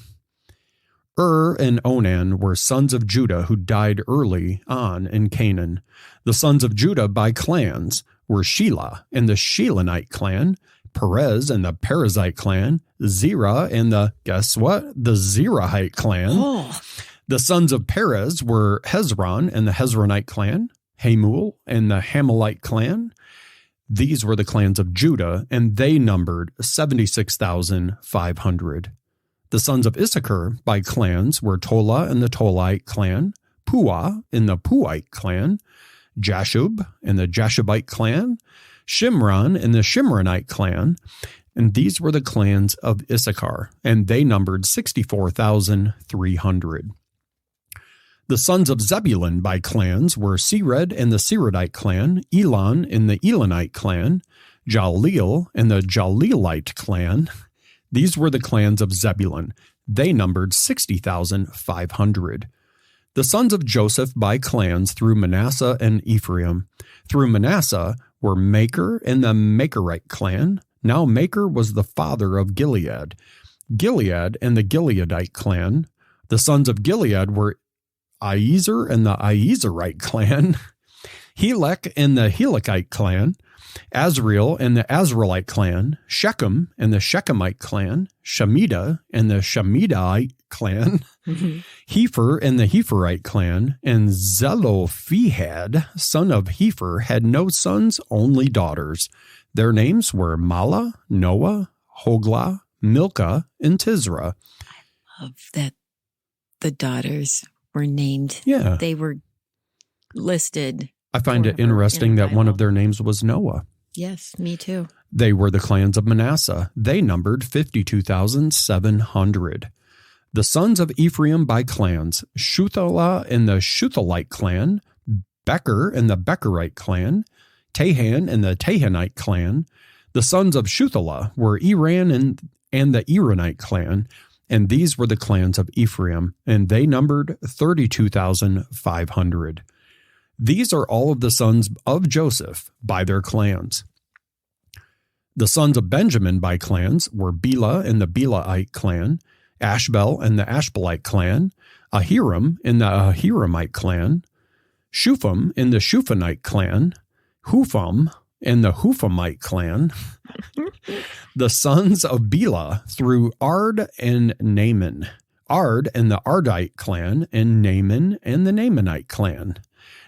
And Onan were sons of Judah who died early on in Canaan. The sons of Judah by clans were Shelah and the Shelanite clan, Perez and the Perizzite clan, Zerah and the Zerahite clan. Oh. The sons of Perez were Hezron and the Hezronite clan, Hamul and the Hamalite clan. These were the clans of Judah, and they numbered 76,500. The sons of Issachar by clans were Tola and the Tolite clan, Puah and the Puite clan, Jashub and the Jashubite clan, Shimron and the Shimronite clan, and these were the clans of Issachar, and they numbered 64,300. The sons of Zebulun by clans were Sered and the Seredite clan, Elon and the Elonite clan, Jaleel and the Jaleelite clan. These were the clans of Zebulun. They numbered 60,500. The sons of Joseph by clans through Manasseh and Ephraim. Through Manasseh were Makir and the Makerite clan. Now Makir was the father of Gilead. Gilead and the Gileadite clan. The sons of Gilead were Iezer and the Iezerite clan. Helek and the Helekite clan. Azriel and the Azraelite clan, Shechem and the Shechemite clan, Shemida and the Shemidite clan, Hepher and the Hepherite clan, and Zelophehad, son of Hepher, had no sons, only daughters. Their names were Mala, Noah, Hoglah, Milcah, and Tisra. I love that the daughters were named. Yeah. They were listed. I find it interesting that one of their names was Noah. Yes, me too. They were the clans of Manasseh. They numbered 52,700. The sons of Ephraim by clans, Shuthelah and the Shuthelite clan, Becher and the Becherite clan, Tahan and the Tahanite clan. The sons of Shuthelah were Eran and the Eranite clan, and these were the clans of Ephraim, and they numbered 32,500. These are all of the sons of Joseph by their clans. The sons of Benjamin by clans were Bela and the Belaite clan, Ashbel and the Ashbelite clan, Ahiram and the Ahiramite clan, Shufam and the Shufanite clan, Hufam and the Hufamite clan. The sons of Bela through Ard and Naaman, Ard and the Ardite clan, and Naaman and the Naamanite clan.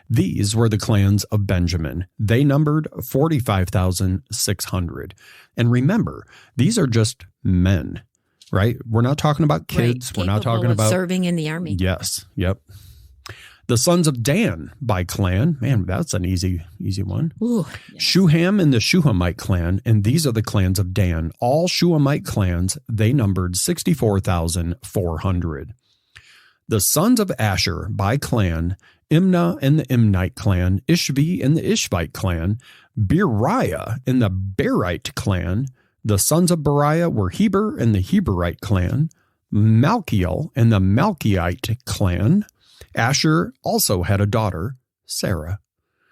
These were the clans of Benjamin. They numbered 45,600. And remember, these are just men, right? We're not talking about kids. Right. We're not talking about serving in the army. Yes. Yep. The sons of Dan by clan. Man, that's an easy one. Ooh, yes. Shuham and the Shuhamite clan. And these are the clans of Dan. All Shuhamite clans, they numbered 64,400. The sons of Asher by clan, Imnah and the Imnite clan, Ishvi and the Ishvite clan, Beriah and the Berite clan. The sons of Beriah were Heber and the Heberite clan, Malchiel and the Malchiite clan. Asher also had a daughter, Sarah.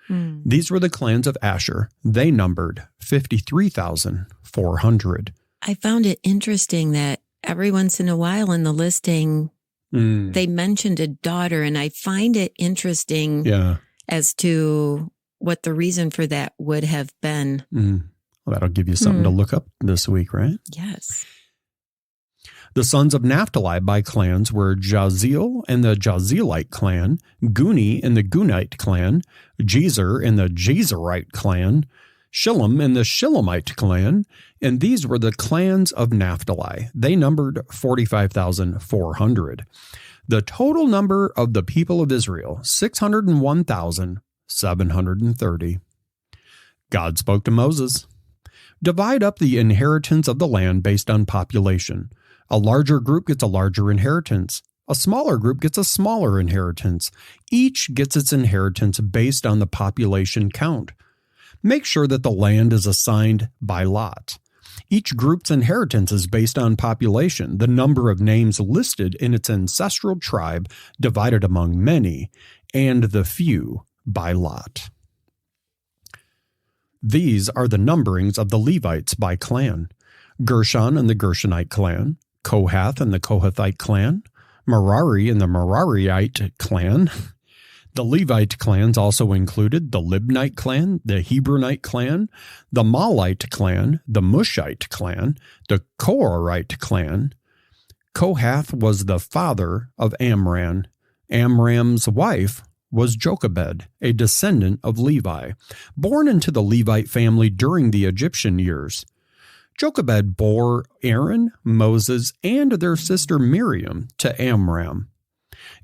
These were the clans of Asher. They numbered 53,400. I found it interesting that every once in a while in the listing, they mentioned a daughter, and I find it interesting as to what the reason for that would have been. Well, that'll give you something to look up this week, right? Yes. The sons of Naphtali by clans were Jaziel and the Jazielite clan, Guni and the Gunite clan, Jezer and the Jezerite clan, Shillem and the Shillemite clan, and these were the clans of Naphtali. They numbered 45,400. The total number of the people of Israel, 601,730. God spoke to Moses. Divide up the inheritance of the land based on population. A larger group gets a larger inheritance. A smaller group gets a smaller inheritance. Each gets its inheritance based on the population count. Make sure that the land is assigned by lot. Each group's inheritance is based on population, the number of names listed in its ancestral tribe divided among many, and the few by lot. These are the numberings of the Levites by clan: Gershon and the Gershonite clan, Kohath and the Kohathite clan, Merari and the Merariite clan. The Levite clans also included the Libnite clan, the Hebronite clan, the Malite clan, the Mushite clan, the Korahite clan. Kohath was the father of Amram. Amram's wife was Jochebed, a descendant of Levi, born into the Levite family during the Egyptian years. Jochebed bore Aaron, Moses, and their sister Miriam to Amram.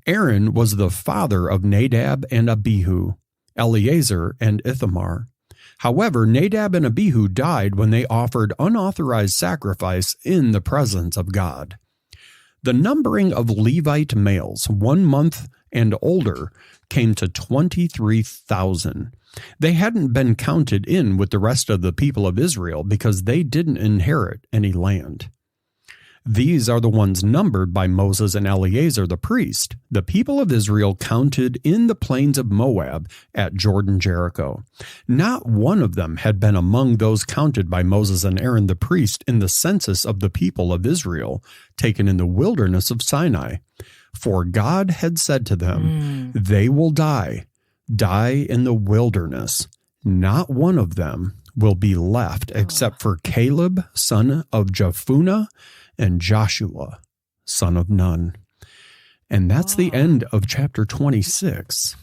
Aaron was the father of Nadab and Abihu, Eleazar and Ithamar. However, Nadab and Abihu died when they offered unauthorized sacrifice in the presence of God. The numbering of Levite males 1 month and older came to 23,000. They hadn't been counted in with the rest of the people of Israel because they didn't inherit any land. These are the ones numbered by Moses and Eleazar the priest. The people of Israel counted in the plains of Moab at Jordan Jericho. Not one of them had been among those counted by Moses and Aaron the priest in the census of the people of Israel, taken in the wilderness of Sinai. For God had said to them, They will die in the wilderness. Not one of them will be left except for Caleb, son of Jephunneh, and Joshua, son of Nun. And that's the end of chapter 26.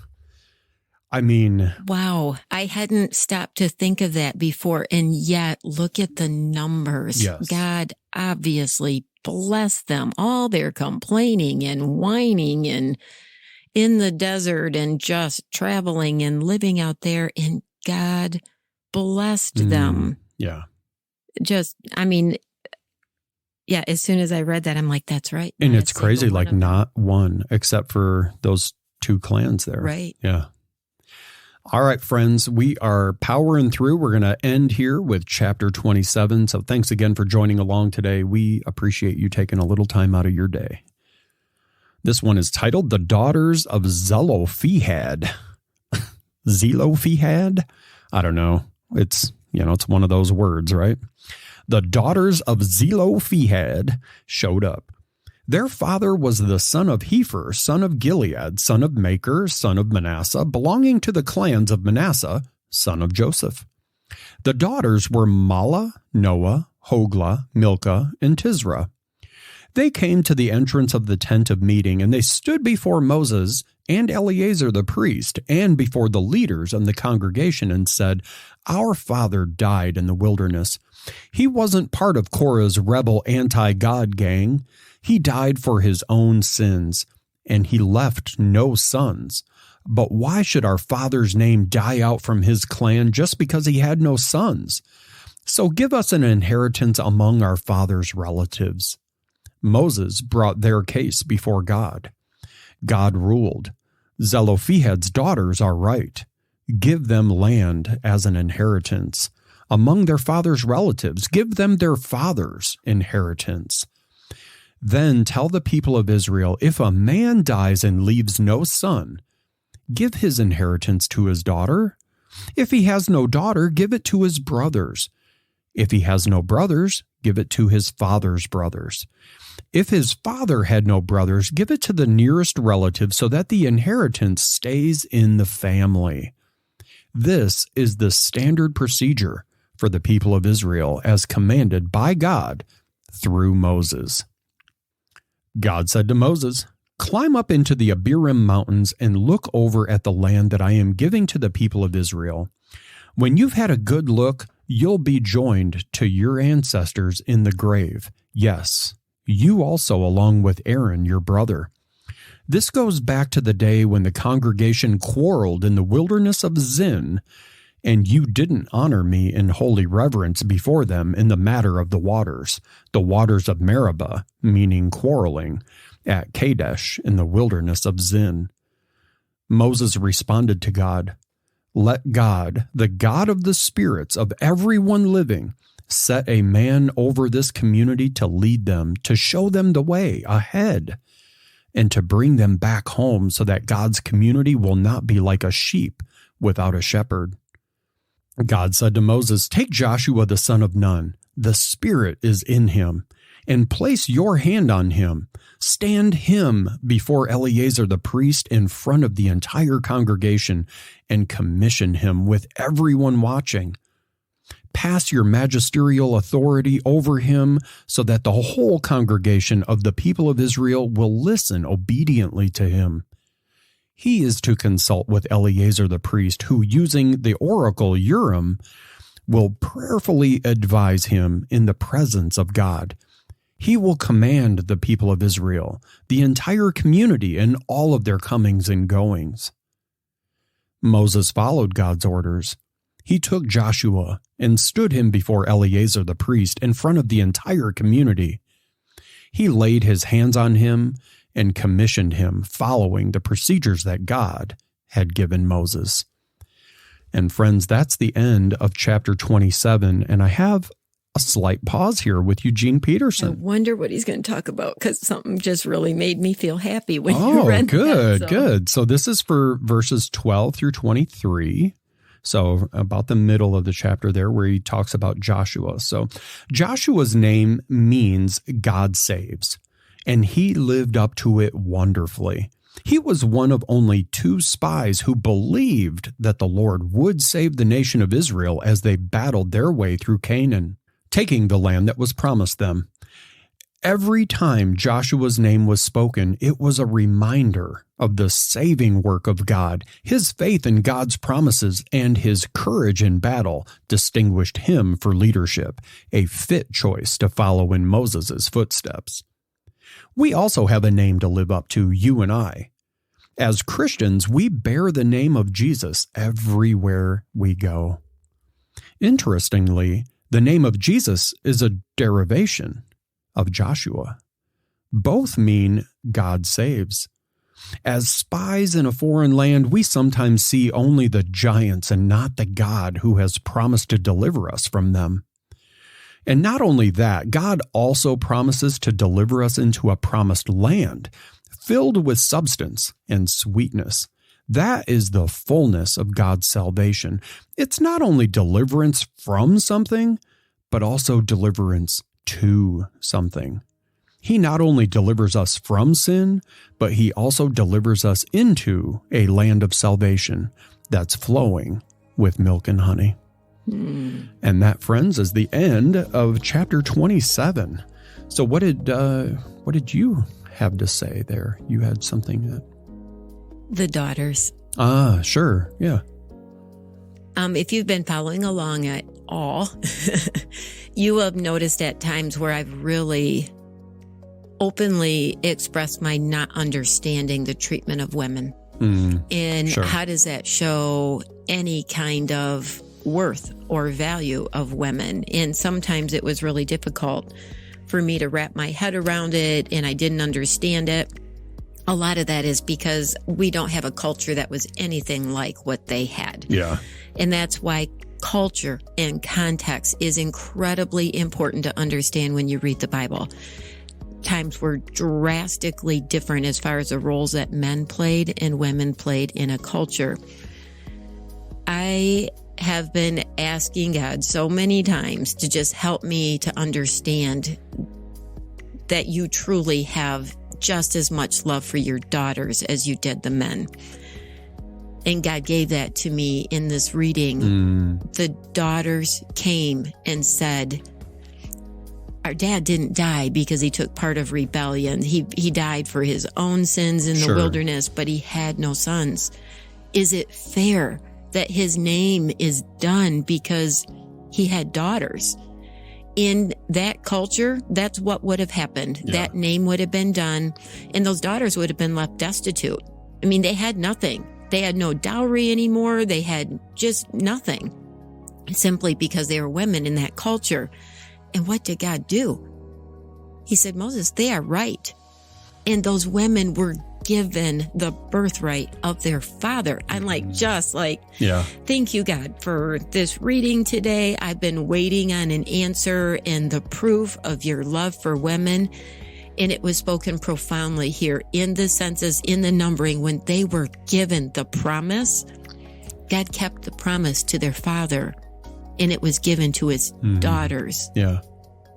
I mean... Wow, I hadn't stopped to think of that before, and yet look at the numbers. Yes. God obviously blessed them. All their complaining and whining and in the desert and just traveling and living out there, and God blessed them. Yeah. Just, I mean... Yeah, as soon as I read that, I'm like, that's right. And it's crazy, like not one, except for those 2 clans there. Right. Yeah. All right, friends, we are powering through. We're going to end here with chapter 27. So thanks again for joining along today. We appreciate you taking a little time out of your day. This one is titled The Daughters of Zelophehad. Zelophehad? I don't know. It's one of those words, right? The daughters of Zelophehad showed up. Their father was the son of Hepher, son of Gilead, son of Machir, son of Manasseh, belonging to the clans of Manasseh, son of Joseph. The daughters were Mahlah, Noah, Hoglah, Milcah, and Tisra. They came to the entrance of the tent of meeting, and they stood before Moses and Eleazar the priest, and before the leaders and the congregation, and said, Our father died in the wilderness. He wasn't part of Korah's rebel anti-God gang. He died for his own sins, and he left no sons. But why should our father's name die out from his clan just because he had no sons? So give us an inheritance among our father's relatives. Moses brought their case before God. God ruled, Zelophehad's daughters are right. Give them land as an inheritance. Among their father's relatives, give them their father's inheritance. Then tell the people of Israel, if a man dies and leaves no son, give his inheritance to his daughter. If he has no daughter, give it to his brothers. If he has no brothers, give it to his father's brothers. If his father had no brothers, give it to the nearest relative so that the inheritance stays in the family. This is the standard procedure for the people of Israel as commanded by God through Moses. God said to Moses, Climb up into the Abiram mountains and look over at the land that I am giving to the people of Israel. When you've had a good look, you'll be joined to your ancestors in the grave. Yes, you also along with Aaron, your brother. This goes back to the day when the congregation quarreled in the wilderness of Zin, and you didn't honor me in holy reverence before them in the matter of the waters of Meribah, meaning quarreling, at Kadesh in the wilderness of Zin. Moses responded to God, Let God, the God of the spirits of everyone living, set a man over this community to lead them, to show them the way ahead, and to bring them back home so that God's community will not be like a sheep without a shepherd. God said to Moses, Take Joshua the son of Nun, the Spirit is in him, and place your hand on him. Stand him before Eleazar the priest in front of the entire congregation and commission him with everyone watching. Pass your magisterial authority over him so that the whole congregation of the people of Israel will listen obediently to him. He is to consult with Eleazar the priest, who, using the oracle Urim, will prayerfully advise him in the presence of God. He will command the people of Israel, the entire community, in all of their comings and goings. Moses followed God's orders. He took Joshua and stood him before Eleazar the priest in front of the entire community. He laid his hands on him and commissioned him, following the procedures that God had given Moses. And friends, that's the end of chapter 27, and I have a slight pause here with Eugene Peterson. I wonder what he's going to talk about, because something just really made me feel happy when you read good, that. Good. So this is for verses 12 through 23. So about the middle of the chapter there, where he talks about Joshua. So Joshua's name means God saves, and he lived up to it wonderfully. He was one of only 2 spies who believed that the Lord would save the nation of Israel as they battled their way through Canaan, taking the land that was promised them. Every time Joshua's name was spoken, it was a reminder of the saving work of God. His faith in God's promises and his courage in battle distinguished him for leadership, a fit choice to follow in Moses' footsteps. We also have a name to live up to, you and I. As Christians, we bear the name of Jesus everywhere we go. Interestingly, the name of Jesus is a derivation of Joshua. Both mean God saves. As spies in a foreign land, we sometimes see only the giants and not the God who has promised to deliver us from them. And not only that, God also promises to deliver us into a promised land filled with substance and sweetness. That is the fullness of God's salvation. It's not only deliverance from something, but also deliverance to something. He not only delivers us from sin, but he also delivers us into a land of salvation that's flowing with milk and honey. And that, friends, is the end of chapter 27. So what did you have to say there? You had something that... The daughters. Ah, sure. Yeah. If you've been following along at all, you have noticed at times where I've really openly expressed my not understanding the treatment of women. And sure. How does that show any kind of worth or value of women? And sometimes it was really difficult for me to wrap my head around it, and I didn't understand it. A lot of that is because we don't have a culture that was anything like what they had. Yeah. And that's why culture and context is incredibly important to understand when you read the Bible. Times were drastically different as far as the roles that men played and women played in a culture. I have been asking God so many times to just help me to understand that you truly have just as much love for your daughters as you did the men. And God gave that to me in this reading. The daughters came and said, our dad didn't die because he took part of rebellion. He died for his own sins in the wilderness, but he had no sons. Is it fair that his name is done because he had daughters? In that culture, that's what would have happened. Yeah. That name would have been done, and those daughters would have been left destitute. I mean, they had nothing. They had no dowry anymore. They had just nothing, simply because they were women in that culture. And what did God do? He said, Moses, they are right. And those women were given the birthright of their father. I'm thank you, God, for this reading today. I've been waiting on an answer and the proof of your love for women. And it was spoken profoundly here in the census, in the numbering, when they were given the promise. God kept the promise to their father, and it was given to his daughters. Yeah.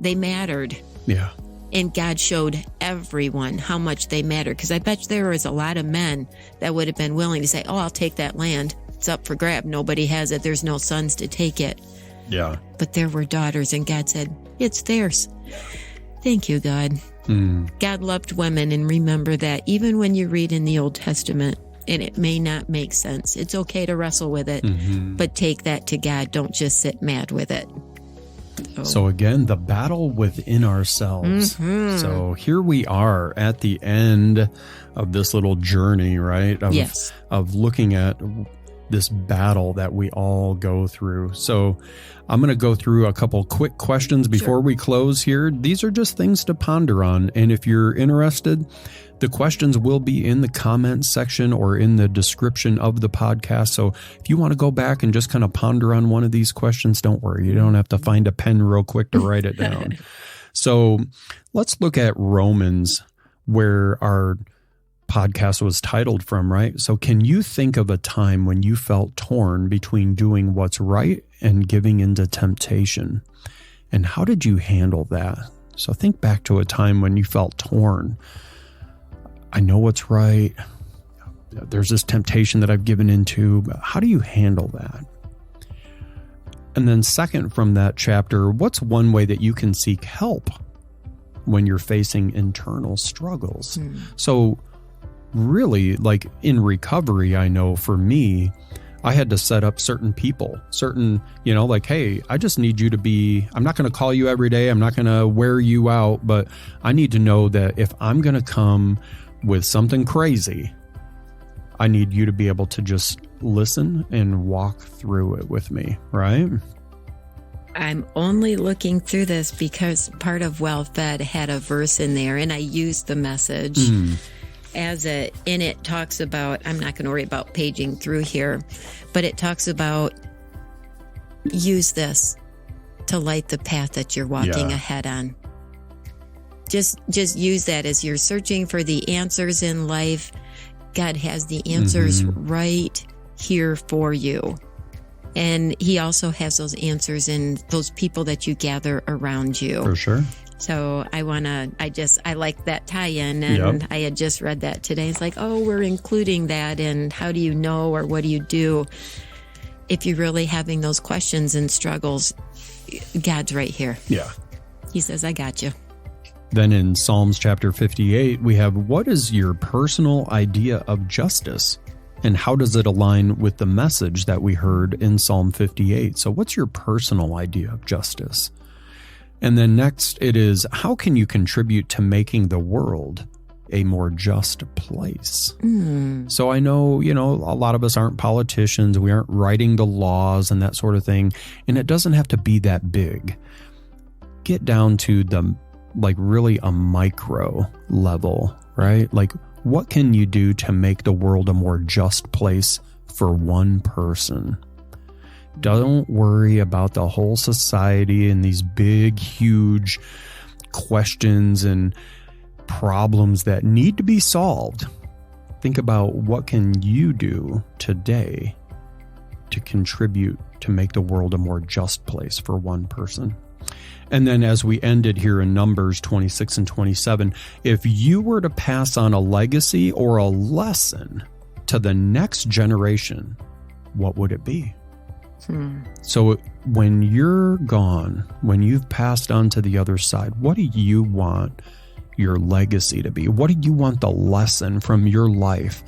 They mattered. Yeah. And God showed everyone how much they mattered. Because I bet there was a lot of men that would have been willing to say, oh, I'll take that land. It's up for grab. Nobody has it. There's no sons to take it. Yeah. But there were daughters, and God said, it's theirs. Thank you, God. God loved women, and remember that even when you read in the Old Testament, and it may not make sense, it's okay to wrestle with it, but take that to God. Don't just sit mad with it. So again, the battle within ourselves. So here we are at the end of this little journey, right? Of looking at this battle that we all go through. So I'm going to go through a couple quick questions before we close here. These are just things to ponder on. And if you're interested, the questions will be in the comments section or in the description of the podcast. So if you want to go back and just kind of ponder on one of these questions, don't worry. You don't have to find a pen real quick to write it down. So let's look at Romans, where our podcast was titled from, right? So can you think of a time when you felt torn between doing what's right and giving into temptation? And how did you handle that? So think back to a time when you felt torn. I know what's right. There's this temptation that I've given into. But how do you handle that? And then second from that chapter, what's one way that you can seek help when you're facing internal struggles? So really, like in recovery, I know for me, I had to set up certain people, like, hey, I just need you to be, I'm not going to call you every day. I'm not going to wear you out, but I need to know that if I'm going to come with something crazy, I need you to be able to just listen and walk through it with me, right? I'm only looking through this because part of Well Fed had a verse in there, and I used the message in it talks about, I'm not going to worry about paging through here, but it talks about use this to light the path that you're walking ahead on. Just use that as you're searching for the answers in life. God has the answers right here for you. And he also has those answers in those people that you gather around you. For sure. So I like that tie-in, and I had just read that today. It's like, oh, we're including that, and how do you know, or what do you do if you're really having those questions and struggles? God's right here. Yeah. He says, I got you. Then in Psalms chapter 58, we have, what is your personal idea of justice? And how does it align with the message that we heard in Psalm 58? So what's your personal idea of justice? And then next it is, how can you contribute to making the world a more just place? So I know, a lot of us aren't politicians. We aren't writing the laws and that sort of thing. And it doesn't have to be that big. Get down to the, really a micro level, right? Like, what can you do to make the world a more just place for one person? Don't worry about the whole society and these big, huge questions and problems that need to be solved. Think about what can you do today to contribute to make the world a more just place for one person. And then as we ended here in Numbers 26 and 27, if you were to pass on a legacy or a lesson to the next generation, what would it be? So when you're gone, when you've passed on to the other side, what do you want your legacy to be? What do you want the lesson from your life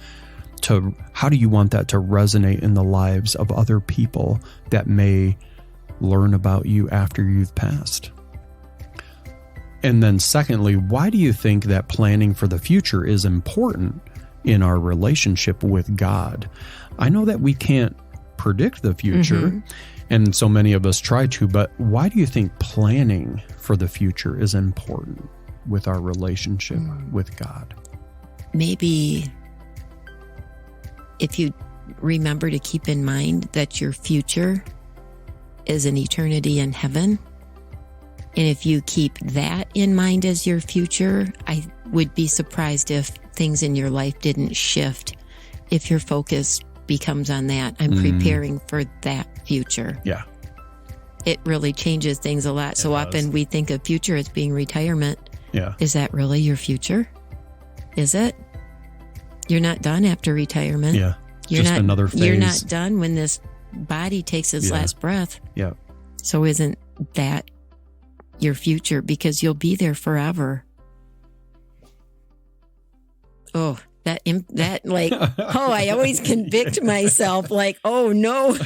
to, how do you want that to resonate in the lives of other people that may learn about you after you've passed? And then secondly, why do you think that planning for the future is important in our relationship with God? I know that we can't predict the future, and so many of us try to, but why do you think planning for the future is important with our relationship with God? Maybe if you remember to keep in mind that your future is an eternity in heaven, and if you keep that in mind as your future, I would be surprised if things in your life didn't shift if your focus becomes on that. I'm preparing for that future. Yeah. It really changes things a lot. So often we think of future as being retirement. Yeah. Is that really your future? Is it? You're not done after retirement. Yeah. Just another phase. You're not done when this body takes its last breath. Yeah. So isn't that your future? Because you'll be there forever. Oh, I always convict myself like, oh no.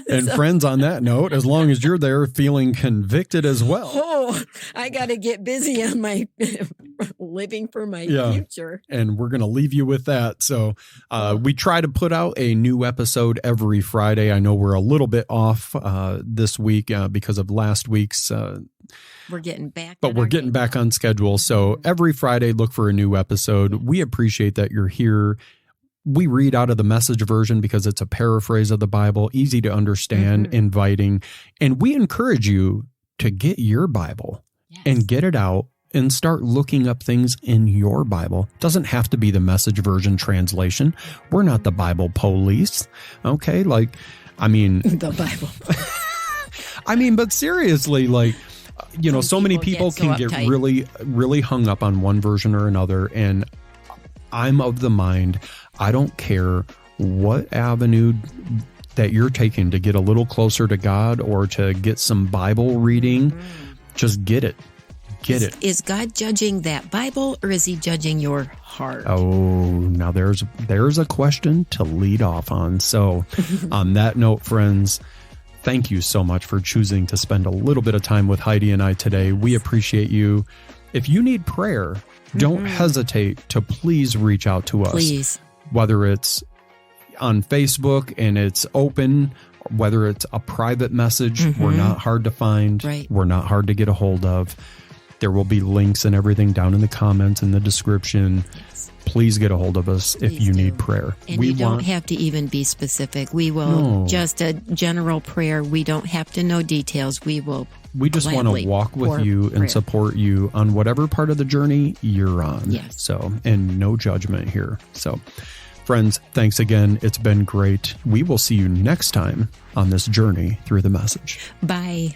And friends, on that note, as long as you're there feeling convicted as well. Oh, I got to get busy on my living for my future. And we're going to leave you with that. So we try to put out a new episode every Friday. I know we're a little bit off this week because of last week's we're getting back. But we're getting back on schedule. So every Friday, look for a new episode. We appreciate that you're here. We read out of the Message version because it's a paraphrase of the Bible, easy to understand, inviting. And we encourage you to get your Bible and get it out and start looking up things in your Bible. Doesn't have to be the Message version translation. We're not the Bible police. Okay. The Bible. But seriously, so many people can get really, really hung up on one version or another. And I'm of the mind, I don't care what avenue that you're taking to get a little closer to God or to get some Bible reading, just get it. Get it. Is God judging that Bible or is he judging your heart? Oh, now there's a question to lead off on. So on that note, friends, thank you so much for choosing to spend a little bit of time with Heidi and I today. We appreciate you. If you need prayer, don't hesitate to please reach out to us. Please. Whether it's on Facebook and it's open, whether it's a private message, we're not hard to find. Right. We're not hard to get a hold of. There will be links and everything down in the comments and the description. Yes. Please get a hold of us if you need prayer. And you don't have to even be specific. We will just a general prayer. We don't have to know details. We just want to walk with you and support you on whatever part of the journey you're on. Yes. So, and no judgment here. So, friends, thanks again. It's been great. We will see you next time on this journey through the Message. Bye.